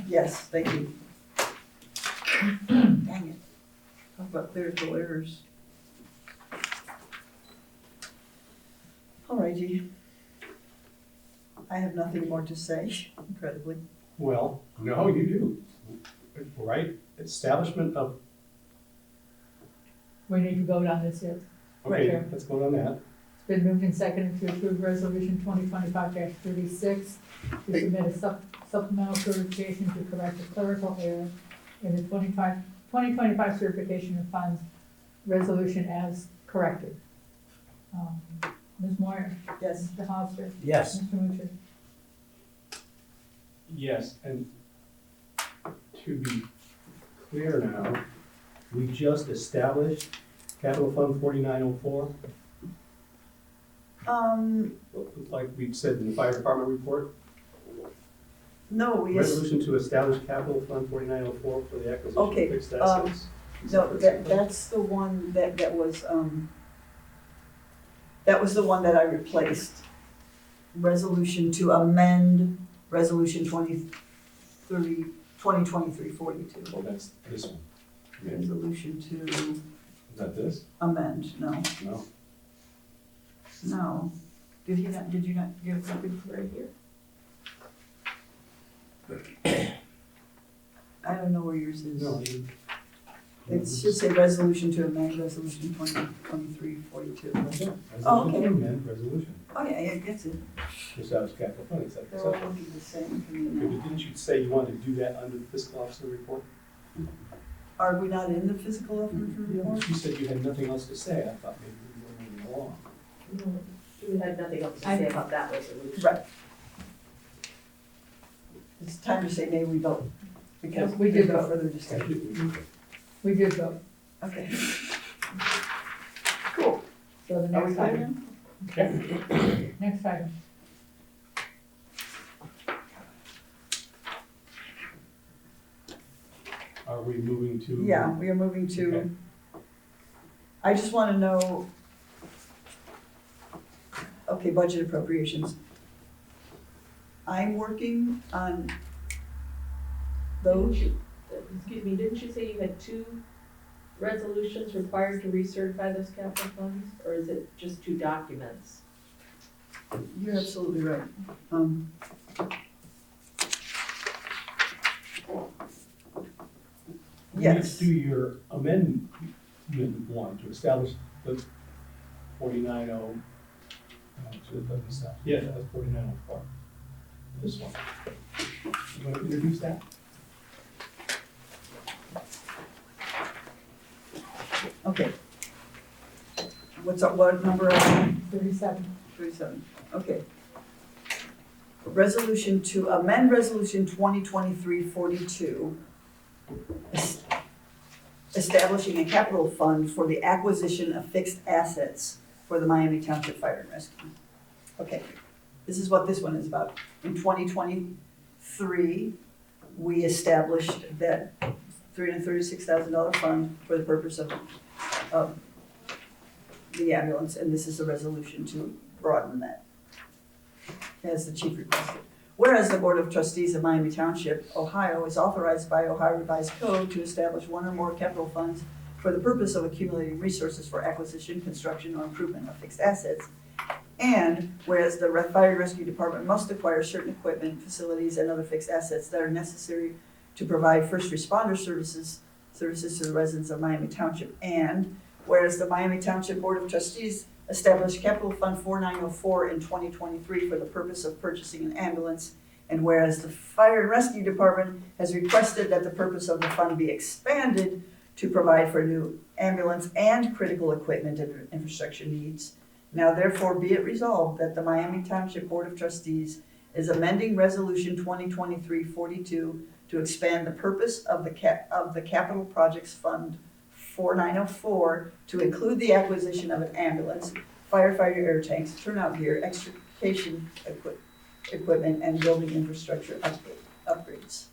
Yes, thank you. Dang it. Talk about clerical errors. Alrighty. I have nothing more to say, incredibly. Well, no, you do. Right? Establishment of, We need to vote on this yet. okay, Right. let's vote on that. It's been moved and seconded to approve resolution 2025-36 to submit a supplemental certification to correct a clerical error in the 2025 certification of funds resolution as corrected. Ms. Moyer? Yes. Mr. Hollister? Yes. Mr. Mutcher? Yes, and to be clear now, we just established Capital Fund 4904, like we said in the fire department report. no, Resolution to establish Capital Fund 4904 for the acquisition Okay, of fixed assets. no, that's the one that was the one that I replaced. Resolution to amend Resolution 2023-42. Well, that's this one. Resolution to Is that this? amend, no, No. no. Did you not get a copy Right here. I don't know where yours is. No. It should say resolution to amend Resolution 2023-42. Oh, okay. Amend resolution Oh, yeah, it gets it. to establish capital fund, is that They're all so? looking the same to me Okay, now. but didn't you say you wanted to do that under the fiscal officer report? Are we not in the physical officer report? You said you had nothing else to say, I thought maybe we were moving along. We had nothing else to say about that resolution. Right. It's time to say may we vote, because We did there's no vote. further discussion. We did vote. Okay. Cool. So the Are we next clear item, now? Okay. next item. Are we moving to? Yeah, we are moving Okay. to, I just want to know, okay, budget appropriations. I'm working on those. Excuse me, didn't you say you had 2 resolutions required to recertify those capital funds? Or is it just 2 documents? You're absolutely right. You Yes. do your amendment one to establish the 490. Yeah, that's 4904. This one. You want to introduce that? Okay. What's up, what number are we? 37. 37, okay. Resolution to amend Resolution 2023-42, establishing a capital fund for the acquisition of fixed assets for the Miami Township Fire and Rescue. Okay, this is what this one is about. In 2023, we established that $336,000 fund for the purpose of the ambulance, and this is a resolution to broaden that, as the chief requested. Whereas the Board of Trustees of Miami Township, Ohio, is authorized by Ohio Revised Code to establish one or more capital funds for the purpose of accumulating resources for acquisition, construction, or improvement of fixed assets. And whereas the Fire and Rescue Department must acquire certain equipment, facilities, and other fixed assets that are necessary to provide first responder services to the residents of Miami Township. And whereas the Miami Township Board of Trustees established Capital Fund 4904 in 2023 for the purpose of purchasing an ambulance. And whereas the Fire and Rescue Department has requested that the purpose of the fund be expanded to provide for new ambulance and critical equipment and infrastructure needs. Now therefore be it resolved that the Miami Township Board of Trustees is amending Resolution 2023-42 to expand the purpose of the Capital Projects Fund 4904 to include the acquisition of an ambulance, firefighter air tanks, turnout gear, extrication equipment, and building infrastructure upgrades.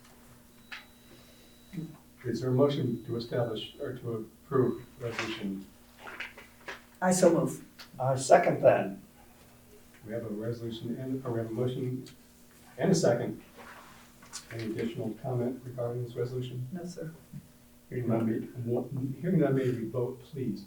Is there a motion to establish or to approve resolution? I so move. I second that. We have a resolution or we have a motion and a second. Any additional comment regarding this resolution? No, sir. Hearing none, may we vote, please.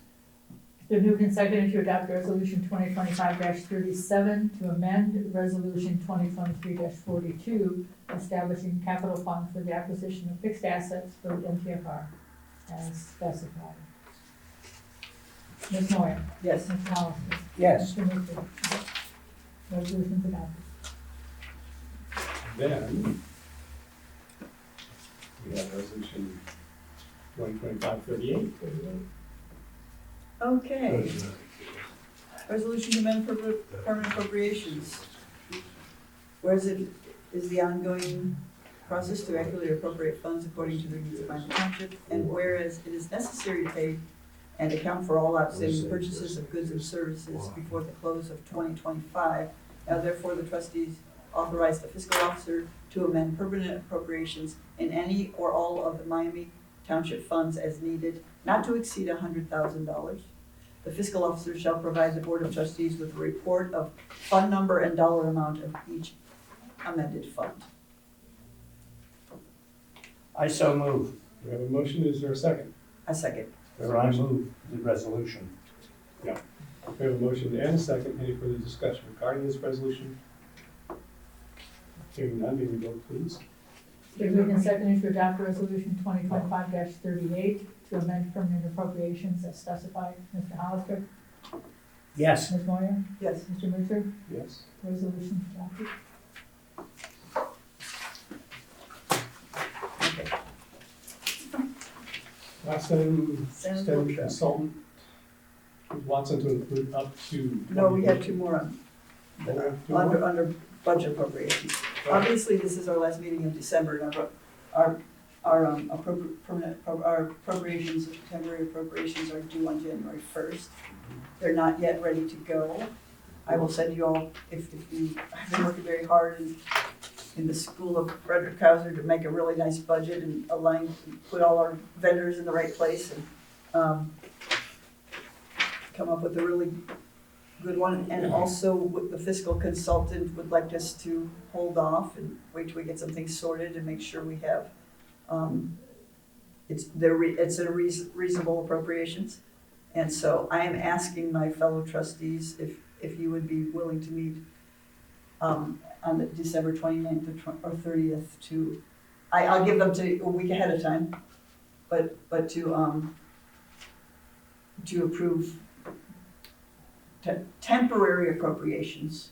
It's been moved and seconded to adopt resolution 2025-37 to amend resolution 2023-42, establishing capital fund for the acquisition of fixed assets for the MTFR as specified. Ms. Moyer? Yes. Ms. Hollister? Yes. Mr. Meeker? Resolution's adopted. Then we have resolution 2025-38. Okay. Resolution to amend permanent appropriations. Whereas it is the ongoing process to accurately appropriate funds according to the needs of Miami Township, and whereas it is necessary to pay and account for all outstanding purchases of goods and services before the close of 2025. Now therefore, the trustees authorize the fiscal officer to amend permanent appropriations in any or all of the Miami Township funds as needed, not to exceed $100,000. The fiscal officer shall provide the Board of Trustees with a report of fund number and dollar amount of each amended fund. I so move, We have a motion, is there a second? A second. or I move the resolution. We have a motion and a second, any further discussion regarding this resolution? Hearing none, may we vote please? Been moved and seconded to adopt resolution 2025-38 to amend permanent appropriations as specified. Mr. Hollister? Yes. Ms. Moyer? Yes. Mr. Mitchell? Yes. Resolution adopted. Last item, Send STEM workshop. consultant. Watson to include up to. No, we have two more on, Oh, we have two more? under budget appropriations. Obviously, this is our last meeting in December, and our appropriations, temporary appropriations are due on January 1st. They're not yet ready to go. I will send you all, if you, I've been working very hard in the school of Frederick Hauser to make a really nice budget and align, put all our vendors in the right place and come up with a really good one. And also with the fiscal consultant would like us to hold off and wait till we get some things sorted and make sure we have, it's a reasonable appropriations. And so I am asking my fellow trustees if you would be willing to meet on the December 29th or 30th to, I'll give them to a week ahead of time, but to approve temporary appropriations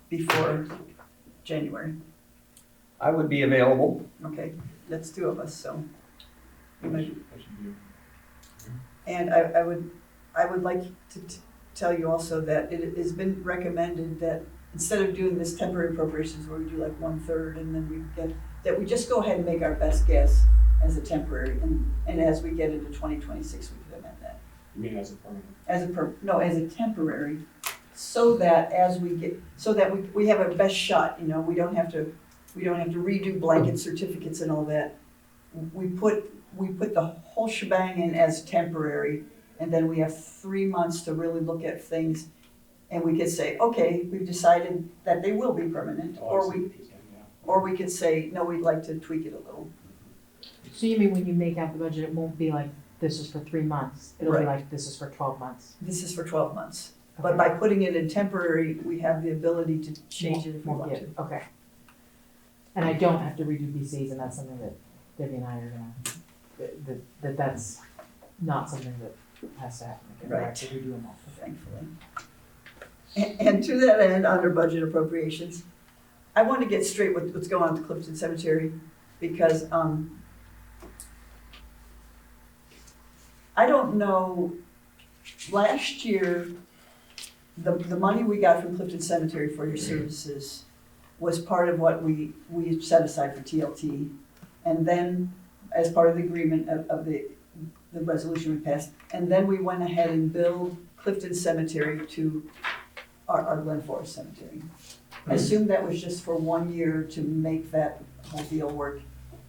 before January. I would be available. Okay, that's two of us, so. we might- That should be- And I would like to tell you also that it has been recommended that instead of doing this temporary appropriations where we do like 1/3 and then we get, that we just go ahead and make our best guess as a temporary, and as we get into 2026, we could amend that. You mean as a permanent? As a temporary, so that as we get, so that we have a best shot, you know, we don't have to redo blanket certificates and all that. We put the whole shebang in as temporary, and then we have 3 months to really look at things, and we could say, okay, we've decided that they will be permanent, Oh, I or see we, what you're saying, yeah. or we could say, no, we'd like to tweak it a little. So you mean when you make out the budget, it won't be like, this is for 3 months, it'll be Right. like, this is for 12 months? This is for 12 months, but Okay. by putting it in temporary, we have the ability to change it if we Won't want get- to. Okay. And I don't have to redo BCs, and that's something that Debbie and I are gonna, that's not something that has to happen. I can go back to redo them all. Thankfully. And to that end, under budget appropriations, I want to get straight with what's going on with Clifton Cemetery, because I don't know, last year, the money we got from Clifton Cemetery for your services was part of what we set aside for TLT. And then, as part of the agreement of the resolution we passed, and then we went ahead and billed Clifton Cemetery to our Glen Forest Cemetery. I assumed that was just for 1 year to make that whole deal work.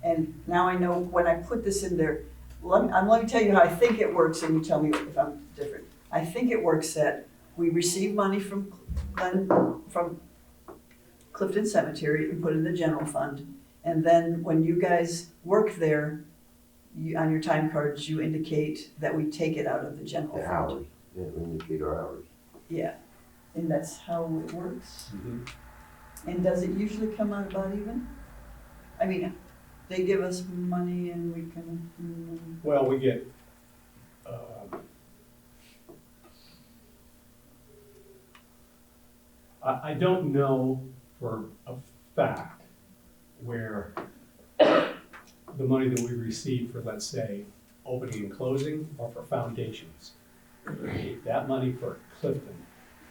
And now I know when I put this in there, let me tell you how I think it works, and you tell me if I'm different. I think it works that we receive money from Clifton Cemetery and put it in the general fund. And then when you guys work there, on your time cards, you indicate that we take it out of the general The fund. hours, yeah, we indicate our hours. Yeah, and that's how it works. Mhm. And does it usually come out about even? I mean, they give us money and we can, Well, we get, I don't know for a fact where the money that we receive for, let's say, opening and closing, or for foundations. That money for Clifton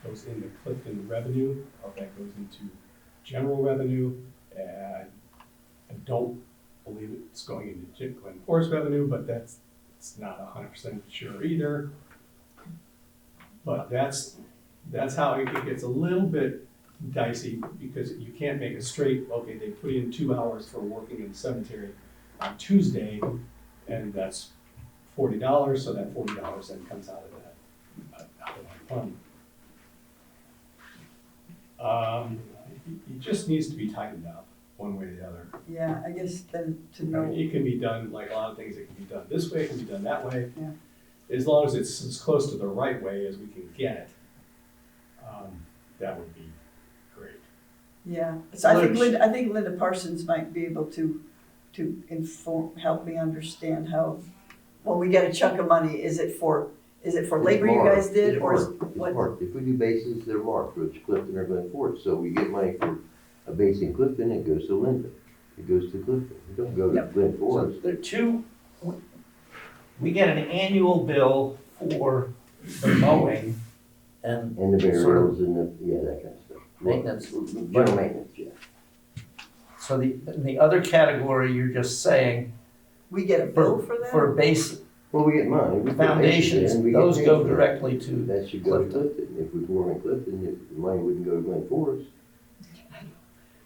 goes into Clifton revenue, or that goes into general revenue, and I don't believe it's going into Glen Forest revenue, but that's It's not 100% sure either. But that's how it gets a little bit dicey, because you can't make it straight, okay, they put in 2 hours for working in the cemetery on Tuesday, and that's $40, so that $40 then comes out of that fund. It just needs to be tightened up one way or the other. Yeah, I guess then to I know, mean, it can be done, like a lot of things, it can be done this way, it can be done that way. Yeah. As long as it's as close to the right way as we can get it, that would be great. yeah. So I think Linda Parsons might be able to help me understand how, when we get a chunk of money, is it for labor you guys did, or is It's what? marked. If we do bases, they're marked, whether it's Clifton or Glen Forest. So we get money for a base in Clifton, it goes to Linda. It goes to Clifton. It don't go to Yep. Glen So Forest. there are two, we get an annual bill for the mowing and And the sort of burials and the, yeah, that kind of stuff. maintenance. General maintenance, yeah. So the other category, you're just saying, We get a bill for that? for base Well, we get money. We put bases foundations, in, we get those paid go for it. directly to, That should go to Clifton. Clifton. If we bore in Clifton, the money wouldn't go to Glen Forest.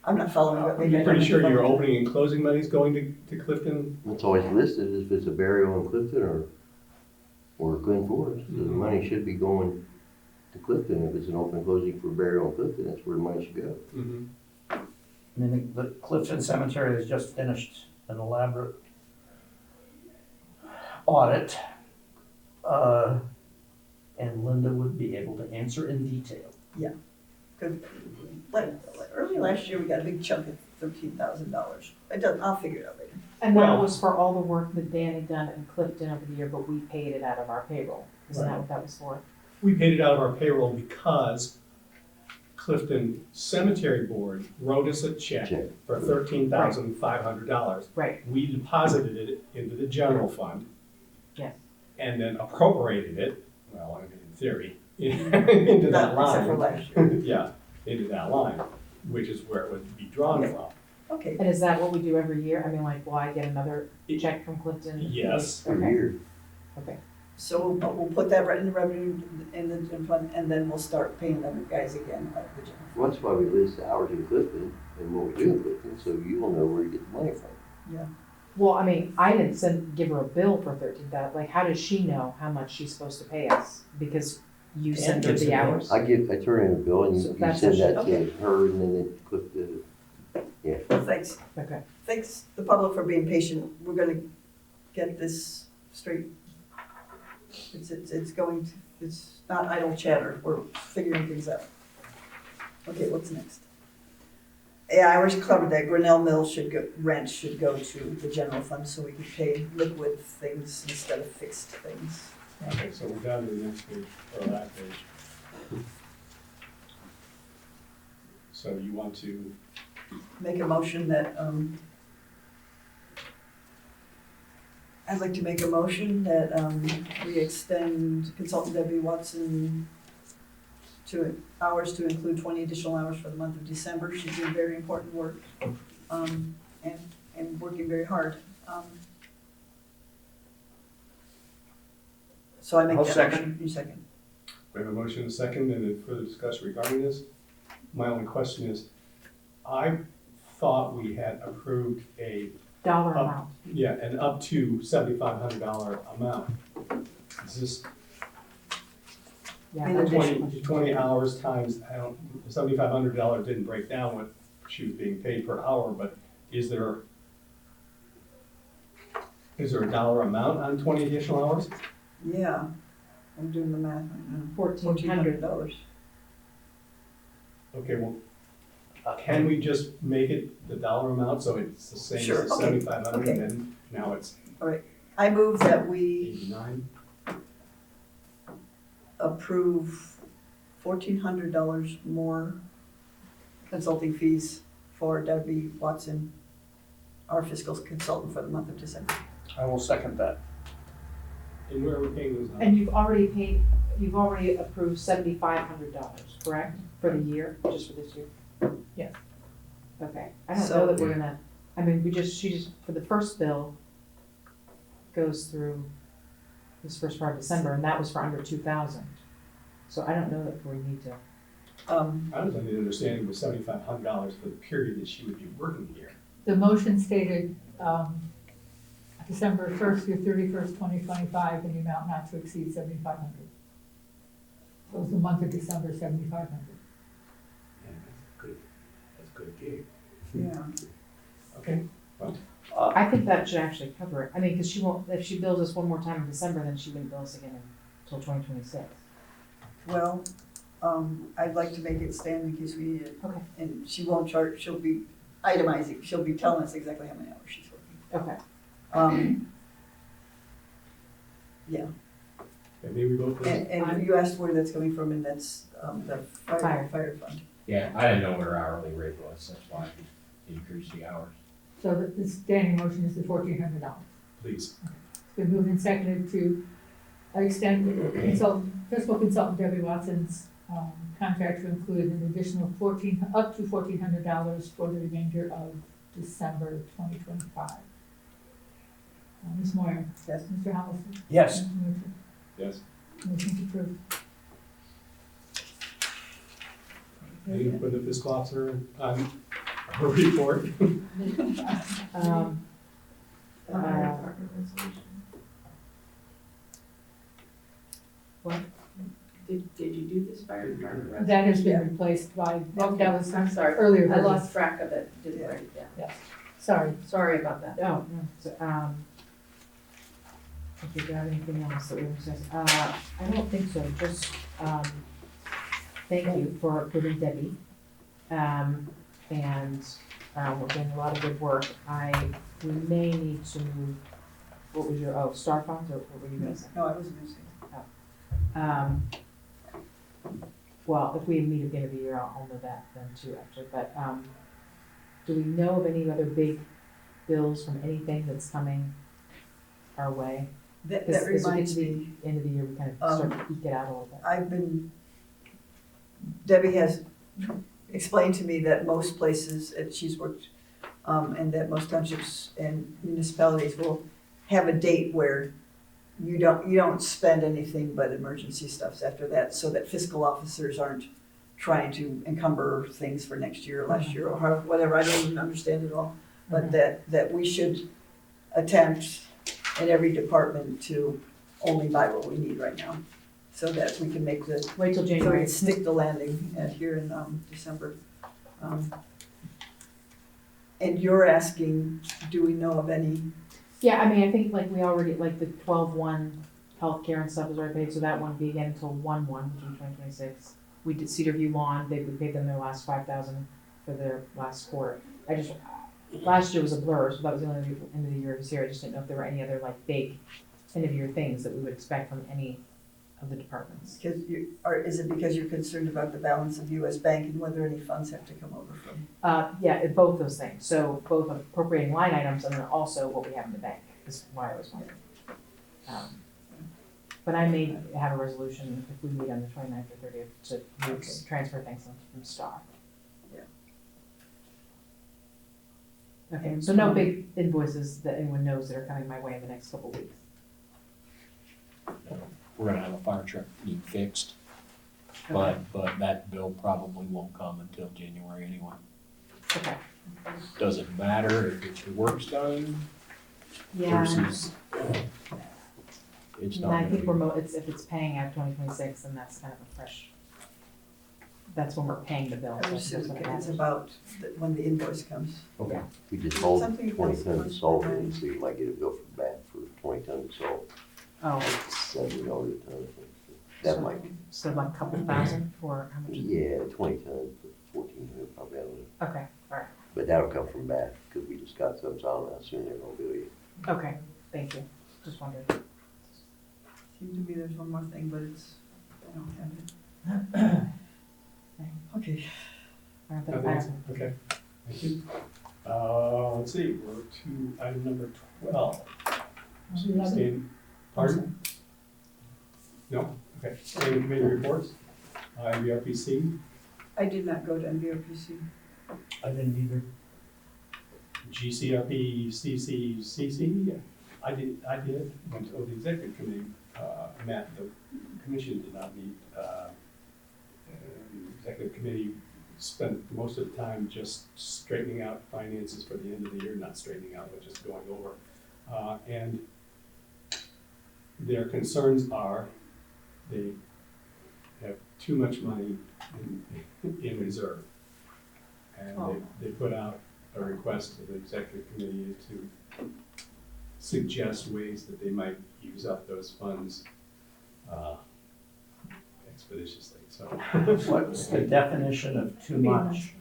I'm not following what I'm pretty sure your opening and closing money's going to Clifton. It's always listed if it's a burial in Clifton or Glen Forest. So the Mhm. money should be going to Clifton. If it's an open closing for burial in Clifton, that's where the money should go. Mhm. I mean, the Clifton Cemetery has just finished an elaborate audit. And Linda would be able to answer in detail. Early last year, we got a big chunk of $13,000. I'll figure it out later. And that Well- was for all the work that Dan had done in Clifton over the year, but we paid it out of our payroll. Isn't that what that was for? We paid it out of our payroll because Clifton Cemetery Board wrote us a check Check. for $13,500. Right. We deposited it into the general fund. Yes. And then appropriated it, well, I mean, in theory, into that Except for line. last year. Yeah, into that line, which is where it would be drawn Yeah. from. Okay, And is that what we do every year? I mean, like, will I get another check from Clifton? Yes. Per Okay. year. so we'll put that right in the revenue in the fund, and then we'll start paying them guys again at the general. Well, that's why we list the hours in Clifton and what we do in Clifton, so you will know where to get the money from. Well, I mean, I didn't give her a bill for 13,000. Like, how does she know how much she's supposed to pay us? Because you Dan send her gives the a bill. hours. I turn in a bill and So you that's send that okay. to her and then it Clifton. Well, thanks. Okay. Thanks, the public, for being patient. We're gonna get this straight. It's not idle chatter. We're figuring things out. Okay, what's next? Yeah, I already covered that. Grinnell Mill rent should go to the general fund so we can pay liquid things instead of fixed things. Okay, so we're down to the next page, or last page. So you want to, Make a motion that, I'd like to make a motion that, we extend consultant Debbie Watson hours to include 20 additional hours for the month of December. She's doing very important work, and working very hard. So I make I'll that second. motion. You second. we have a motion and a second, and then further discussion regarding this. My only question is, I thought we had approved a, Dollar amount. yeah, an up to $7,500 amount. Is this Yeah. In additional. 20 hours times, $7,500 didn't break down what she was being paid per hour, but is there a dollar amount on 20 additional hours? Yeah, I'm doing the math right now. $1,400. $1,400. Okay, well, can we just make it the dollar amount so it's the same Sure, as the okay, 7,500, okay. and now it's I move that we 89? approve $1,400 more consulting fees for Debbie Watson, our fiscal consultant for the month of December. I will second that. And where are we paying those out? And you've already approved $7,500, correct? For the year, just for this year? Yes. Okay. I don't So- know that we're gonna, I mean, she just, for the first bill, goes through this first part of December, and that was for under 2,000. So I don't know that we need to, I was under the understanding it was $7,500 for the period that she would be working here. The motion stated, December 1st through 31st, 2025, in the amount not to exceed 7,500. So it was the month of December, 7,500. That's a good gig. Yeah. Okay, I think that should actually cover it. I mean, because she won't, if she bills us one more time in December, then she wouldn't bill us again until 2026. Well, I'd like to make it stand in case we need it. Okay. And she won't charge, she'll be itemizing, she'll be telling us exactly how many hours she's working. Okay. Yeah, and maybe we both. and you asked where that's coming from, and that's, the Fire. fire fund. Yeah, I didn't know what her hourly rate was, that's why I increased the hours. So the standing motion is the $1,400. Please. It's been moved and seconded to extend fiscal consultant Debbie Watson's contract to include an additional up to $1,400 for the remainder of December 2025. Ms. Moyer? Yes. Mr. Halverson? Yes. Mr. Mutcher? Yes. Motion approved. Any for the fiscal officer on her report? What? Did you do this fire department? resolution? That has been replaced by, that was I'm sorry, earlier. I lost track of it, didn't write it down. Sorry. Sorry about that. Oh, no, so, if you have anything else that we were discussing, I don't think so, just, thank you for approving Debbie. We're doing a lot of good work. We may need to move, what was your, star funds, or what were you gonna say? No, I wasn't gonna say. Well, if we meet at the end of the year, I'll know that then too, actually, but, do we know of any other big bills from anything that's coming our way? That As we get reminds to the me, end of the year, we kind of start to eke it out a little bit. Debbie has explained to me that most places that she's worked, and that most townships and municipalities will have a date where you don't spend anything but emergency stuffs after that, so that fiscal officers aren't trying to encumber things for next year or last year or whatever. I don't even understand it all. But that we should attempt in every department to only buy what we need right now, so that we can make the, Wait till so we January. can stick the landing here in December. And you're asking, do we know of any? Yeah, I mean, I think like we already, like the 12/1 healthcare and stuff is already paid, so that won't be again until 1/1, June 2026. We did Cedar View Lawn, we paid them their last $5,000 for their last quarter. Last year was a blur, so that was the only end of the year this year. I just didn't know if there were any other like big end of year things that we would expect from any of the departments. Because is it because you're concerned about the balance of US Bank and whether any funds have to come over from? Both those things. So both appropriating line items and then also what we have in the bank is why I was wondering. But I may have a resolution if we meet on the 29th or 30th to transfer things from stock. Yeah. Okay, so no big invoices that anyone knows that are coming my way in the next couple weeks. We're gonna have a fire truck need fixed, but that bill probably won't come until January anyway. Okay. Doesn't matter if the work's done Yeah. versus, it's And not I gonna think be. if it's paying out 2026, then that's kind of a fresh, that's when we're paying the bill. I so would assume that's what it's matters. about when the invoice comes. Okay. We just hold Something 20 that's tons of close salt by. in, so you might get a bill from back for 20 tons of salt, Oh, $70 a ton. That might be, so like a couple thousand or how much? yeah, 20 tons, 1,400 probably, I don't know. Okay, all right. But that'll come from back, because we just got some, so I assume they're gonna bill you. Okay, thank you. Just wondered. Seems to me there's one more thing, but it's, I don't have it. Okay. I don't think Nothing I else? have. Okay, thank you. Let's see, we're to item number 12. 11. Pardon? No? Okay. Any committee reports? MVRPC, I did not go to MVRPC. I didn't either. GCRP, CCCC. I did, went to the executive committee. Matt, the commission did not meet. Executive committee spent most of the time just straightening out finances for the end of the year, not straightening out, but just going over. And their concerns are they have too much money in reserve. And they put out a request to the executive committee to suggest ways that they might use up those funds expeditiously, so. What's the definition of too much?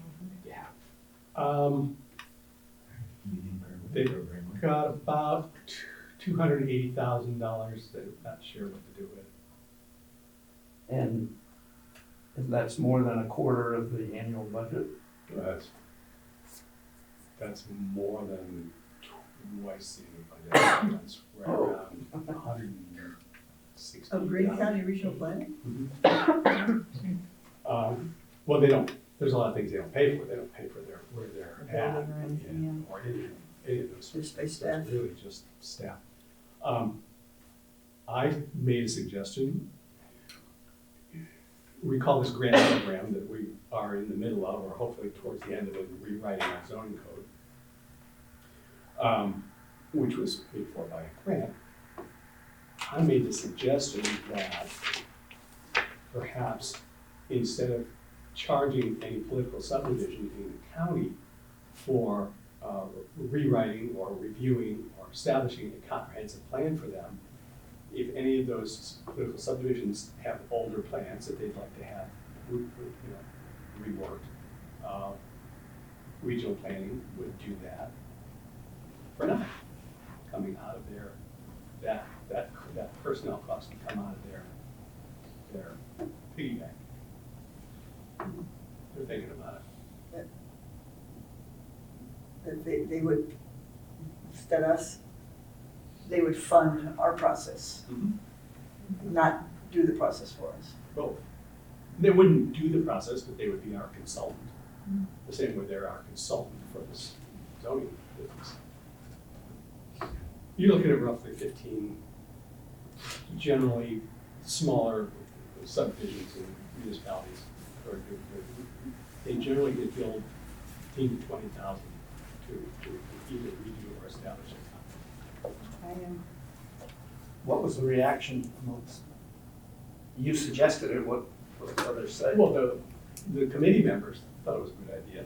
They've got about $280,000 that I'm not sure what to do with. And that's more than a quarter of the annual budget? That's more than twice the budget. That's right around 160. Of Green County Regional Planning? Well, they don't, there's a lot of things they don't pay for. They don't pay for where they're at. Building or anything, Or any of those. Just by It's staff. really just staff. I made a suggestion. Recall this grant program that we are in the middle of, or hopefully towards the end of it, rewriting our zoning code, which was paid for by a grant. I made the suggestion that perhaps instead of charging any political subdivision in the county for rewriting or reviewing or establishing a comprehensive plan for them, if any of those political subdivisions have older plans that they'd like to have, reworked, regional planning would do that for nothing, coming out of that personnel cost would come out of their piggy bank. They're thinking about it. That they would, instead us, they would fund our process, not do the process for us. Both. They wouldn't do the process, but they would be our consultant. The same way they're our consultant for this zoning business. You're looking at roughly 15, generally smaller subdivisions in municipalities. They generally get billed 15 to 20,000 to either redo or establish it. What was the reaction amongst, you suggested it, what others said? Well, the committee members thought it was a good idea.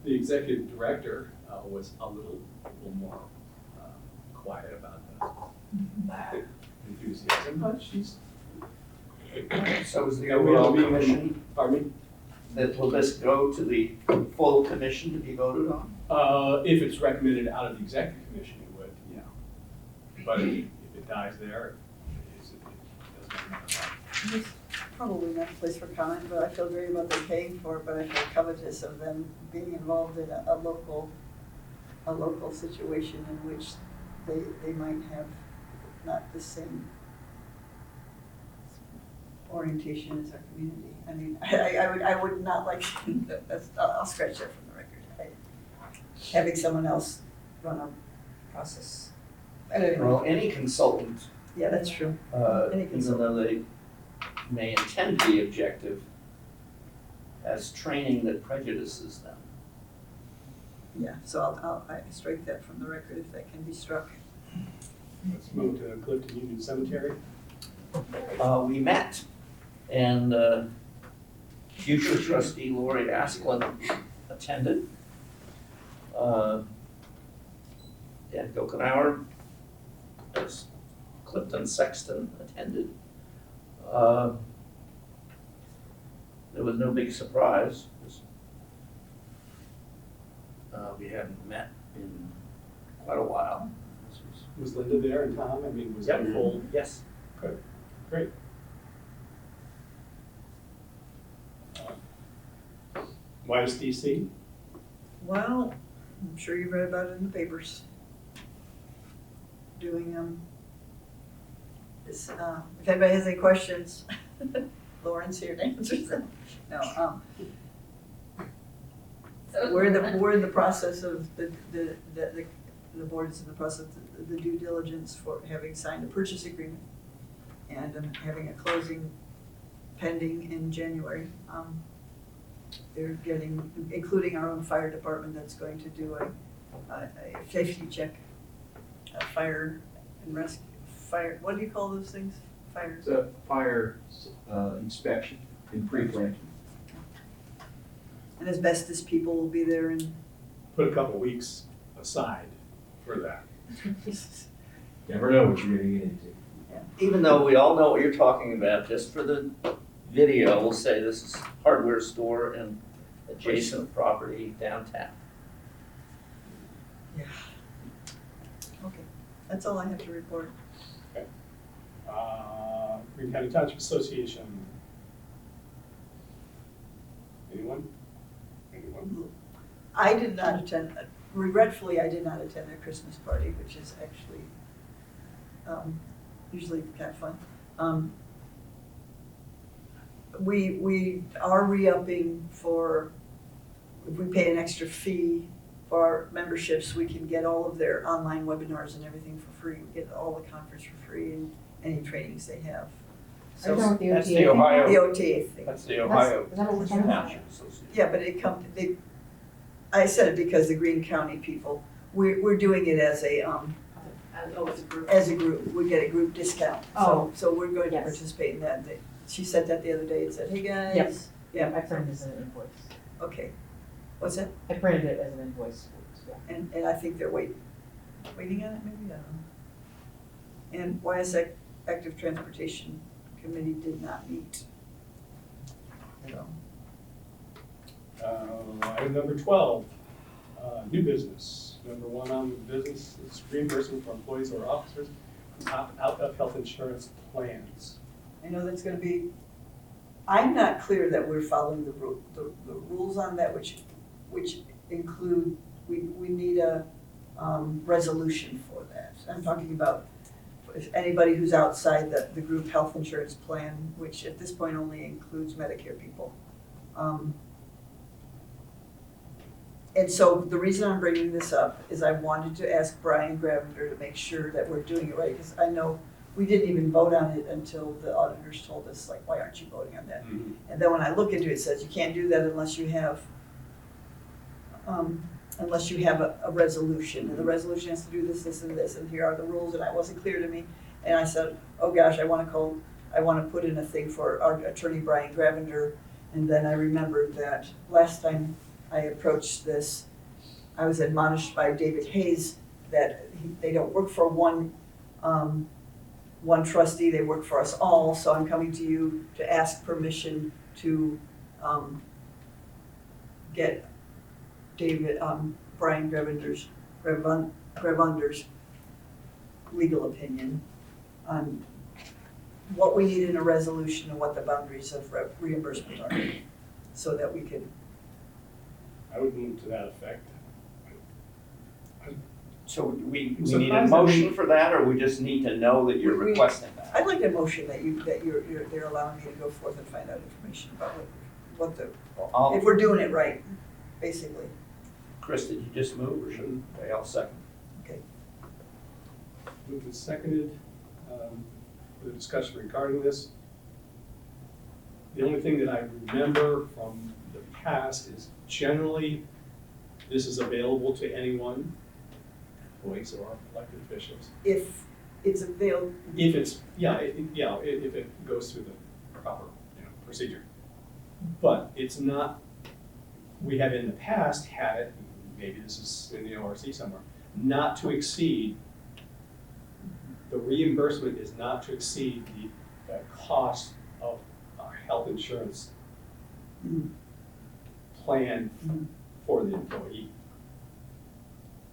The executive director was a little more quiet about the enthusiasm, but she's. So was the overall commission, Pardon me? that will this go to the full commission to be voted on? If it's recommended out of the executive commission, it would, yeah. But if it dies there, it doesn't matter. It's probably not a place for comment, but I feel great about them paying for it, but I feel covetous of them being involved in a local situation in which they might have not the same orientation as our community. I mean, I would not like, I'll scratch that from the record. Having someone else run our process. Well, any consultant, Yeah, that's true. even though they may intend to be objective, has training that prejudices them. Yeah, so I strike that from the record if that can be struck. Let's move to Clifton Union Cemetery. We met, and future trustee Lori Asklin attended. Dan Gilkenauer, as Clifton Sexton, attended. There was no big surprise. We hadn't met in quite a while. This Was Linda there and Tom? I mean, was Yep. it full? Yes. Good, great. YSDC? Well, I'm sure you've read about it in the papers. Doing, this, if anybody has any questions, Lauren's here to answer them. No, we're in the process of, the board is in the process of the due diligence for having signed a purchase agreement and I'm having a closing pending in January. They're getting, including our own fire department, that's going to do a safety check, a fire and rescue, what do you call those things? Fire? It's a fire inspection in pre-planting. And asbestos people will be there and Put a couple weeks aside for that. Never know what you're getting into. Even though we all know what you're talking about, just for the video, we'll say this is hardware store and adjacent property downtown. okay, that's all I have to report. Green County Township Association. Anyone? Anyone? I did not attend, regretfully, I did not attend their Christmas party, which is actually usually kind of fun. We are re-upping for, if we pay an extra fee for our memberships, we can get all of their online webinars and everything for free. We get all the conference for free and any trainings they have. Are you talking about the That's OTA? the Ohio, The OTA thing. that's the Ohio Is that what we're talking about? Township Association. Yeah, but I said it because the Greene County people, we're doing it as a, Oh, it's a group. as a group, we get a group discount. Oh. So we're going to Yes. participate in that. And she said that the other day and said, hey guys. Yep. Yeah, I printed this as an invoice. okay. What's that? I printed it as an invoice, yeah. And I think they're waiting on it maybe, I don't know. And YSAC Active Transportation Committee did not meet. So, Item number 12, new business. Number 1 on the business is reimbursement for employees or officers who opt out of health insurance plans. I know that's gonna be, I'm not clear that we're following the rules on that, which include, we need a resolution for that. I'm talking about if anybody who's outside the group health insurance plan, which at this point only includes Medicare people. And so the reason I'm bringing this up is I wanted to ask Brian Gravender to make sure that we're doing it right, because I know we didn't even vote on it until the auditors told us, like, why aren't you voting on that? Mm-hmm. And then when I look into it, it says you can't do that unless you have a resolution, and the resolution has to do this, this, and this, and here are the rules, and that wasn't clear to me. And I said, oh gosh, I wanna put in a thing for our attorney Brian Gravender, and then I remembered that last time I approached this, I was admonished by David Hayes that they don't work for one trustee, they work for us all, so I'm coming to you to ask permission to get Brian Grevender's legal opinion on what we need in a resolution and what the boundaries of reimbursement are, so that we can. I would move to that effect. So we I'm need a surprised motion for that, or we just need to know that you're requesting that? I'd like a motion that they're allowing me to go forth and find out information about what if we're doing it right, basically. Chris, did you just move, or should they all second? Okay. Moved and seconded for the discussion regarding this. The only thing that I remember from the past is generally this is available to anyone, employees or elected officials. If it's available. If it's, if it goes through the proper, procedure. But it's not, we have in the past had it, maybe this is in the ORC somewhere, not to exceed, the reimbursement is not to exceed the cost of our health insurance plan for the employee.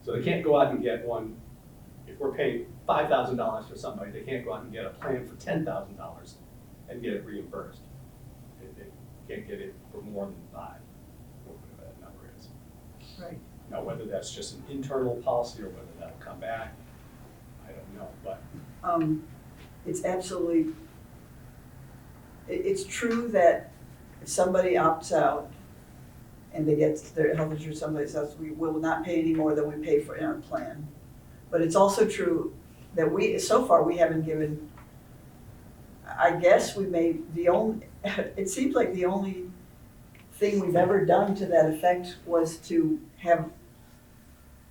So they can't go out and get one, if we're paying $5,000 for somebody, they can't go out and get a plan for $10,000 and get it reimbursed. They can't get it for more than 5, whatever that number is. Right. Now, whether that's just an internal policy or whether that'll come back, I don't know, but. It's absolutely, it's true that if somebody opts out and they get their health insurance someplace else, we will not pay any more than we pay for in our plan. But it's also true that so far we haven't given I guess we may, it seems like the only thing we've ever done to that effect was to have,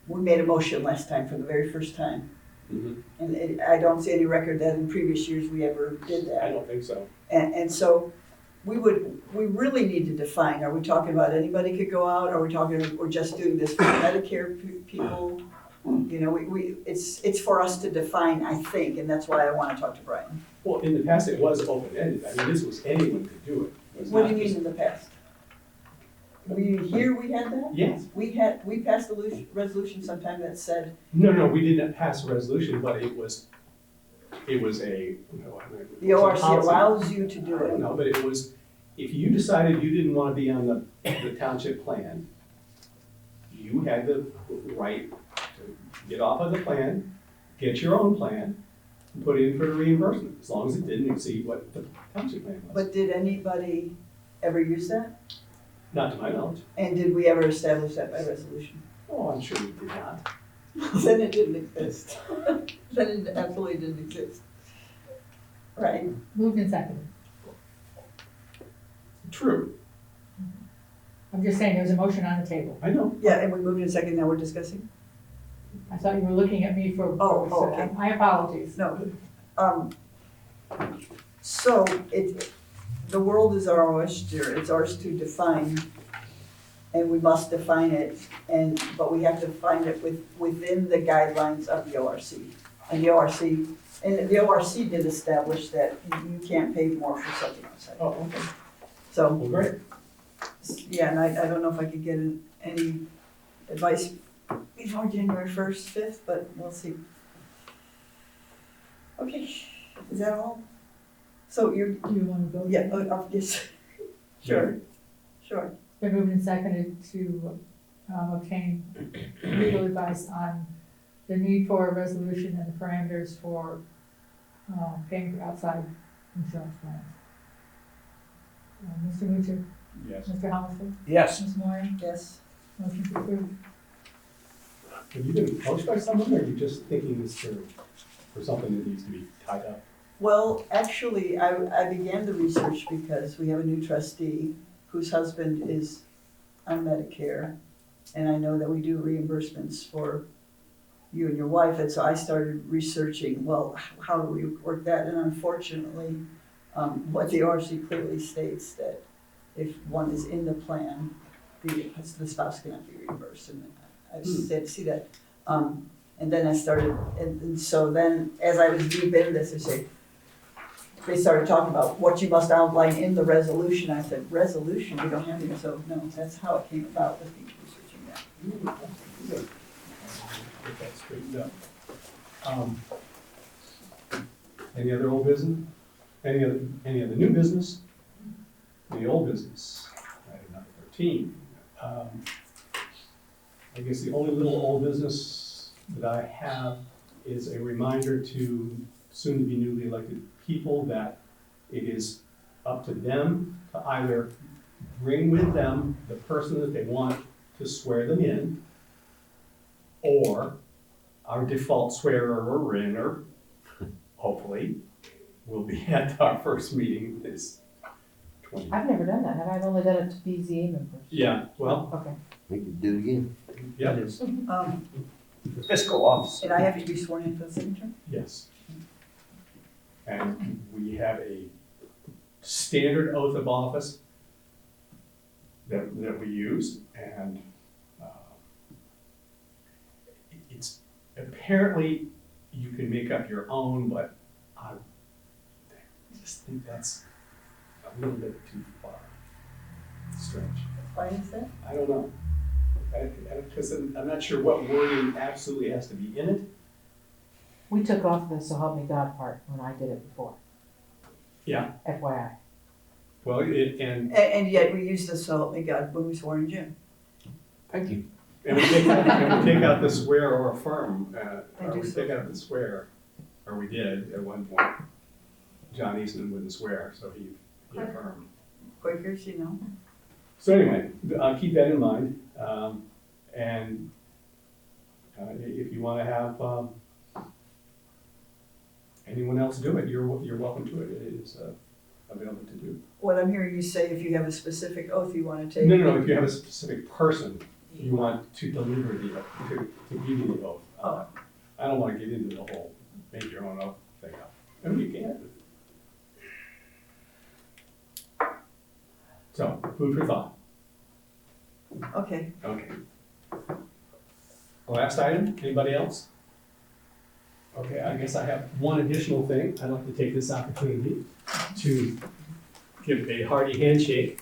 we made a motion last time for the very first time. Mhm. And I don't see any record that in previous years we ever did that. I don't think so. And so we really need to define, are we talking about anybody could go out? Are we talking, we're just doing this for Medicare people? You know, it's for us to define, I think, and that's why I want to talk to Brian. Well, in the past, it was open-ended. I mean, this was anyone could do it. It was What do not you mean just- in the past? We had that? Yes. We passed a resolution sometime that said, No, we didn't pass a resolution, but it was a, no, I mean, it the was a ORC policy. allows you to do I don't it. know, but it was, if you decided you didn't want to be on the township plan, you had the right to get off of the plan, get your own plan, and put in for reimbursement, as long as it didn't exceed what the township plan was. But did anybody ever use that? Not to my knowledge. And did we ever establish that by resolution? Oh, I'm sure we did not. Then it didn't exist. Then it absolutely didn't exist. Right? Moved and seconded. True, I'm just saying, there's a motion on the table. I know. Yeah, and we moved in a second, now we're discussing? I thought you were looking at me for. Oh, okay. My apologies. No. So the world is our oyster, it's ours to define, and we must define it, but we have to define it within the guidelines of the ORC. And the ORC did establish that you can't pay more for something outside. Oh, okay. So, Well, great. yeah, and I don't know if I could get any advice before January 1st, 5th, but we'll see. Okay, is that all? So you're, Do you want to go? yeah, yes, sure, sure. Been moved and seconded to obtain legal advice on the need for a resolution and the parameters for paying for outside insurance plans. Mr. Mucher, Yes. Mr. Hollister, Yes. Ms. Moore, Yes. motion to approve. Have you been approached by someone, or are you just thinking this for something that needs to be tied up? Well, actually, I began the research because we have a new trustee whose husband is on Medicare, and I know that we do reimbursements for you and your wife, and so I started researching, well, how do we work that? And unfortunately, what the ORC clearly states that if one is in the plan, the spouse cannot be reimbursed, and I said, see that. And then I started, and so then, as I was deep in this, they started talking about what you must outline in the resolution. I said, resolution, we don't have any, so no, that's how it came about with me researching that. Good. Get that straightened up. Any other old business? Any other new business? Any old business? Item number 13. I guess the only little old business that I have is a reminder to soon-to-be newly elected people that it is up to them to either bring with them the person that they want to swear them in, or our default swearer or inner, hopefully, will be at our first meeting this 20. I've never done that, have I? I've only done it to BZA members. Yeah, well, Okay. We could do it again. yeah, Fiscal officer. And I have to be sworn in for the signature? yes. And we have a standard oath of office that we use, and it's apparently you can make up your own, but I just think that's a little bit too far. Strange. Why is that? I don't know. Because I'm not sure what wording absolutely has to be in it. We took off the so help me God part when I did it before, Yeah, FYI. well, And yet we use the so help me God when we swore in June. Thank you. and we take out the swear or affirm, I or do we so. take out the swear, or we did at one point. John Eastman wouldn't swear, so he affirmed. Quakers, you know. So anyway, keep that in mind, and if you want to have anyone else do it, you're welcome to it. It is available to do. What I'm hearing you say, if you have a specific oath you wanna take. No, if you have a specific person you want to deliver the, to give you the oath. I don't wanna get into the whole make your own oath thing. I mean, you can. So, food for thought. Okay, Okay. Last item, anybody else? Okay, I guess I have one additional thing. I'd like to take this opportunity to give a hearty handshake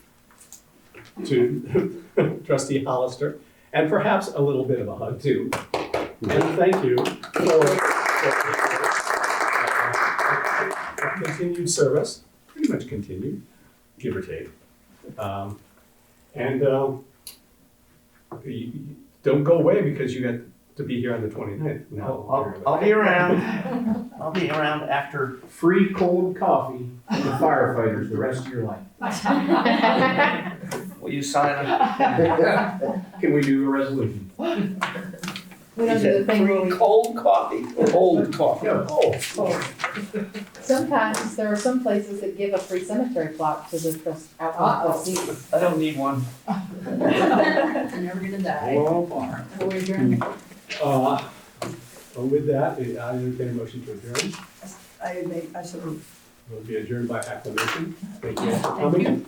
to Trustee Hollister, and perhaps a little bit of a hug too. And thank you for continued service, pretty much continued, give or take. You don't go away because you got to be here on the 29th. No, I'll be around. I'll be around after. Free cold coffee for the firefighters the rest of your life. Will you sign it? Can we do a resolution? We don't do the thing where we, Cold coffee, cold coffee. sometimes there are some places that give a free cemetery plot to the trustees. I don't need one. You're never gonna die. Well, far. Are we adjourned? With that, I entertain a motion to adjourn. I sort of We'll be adjourned by acclamation. Thank you all for coming.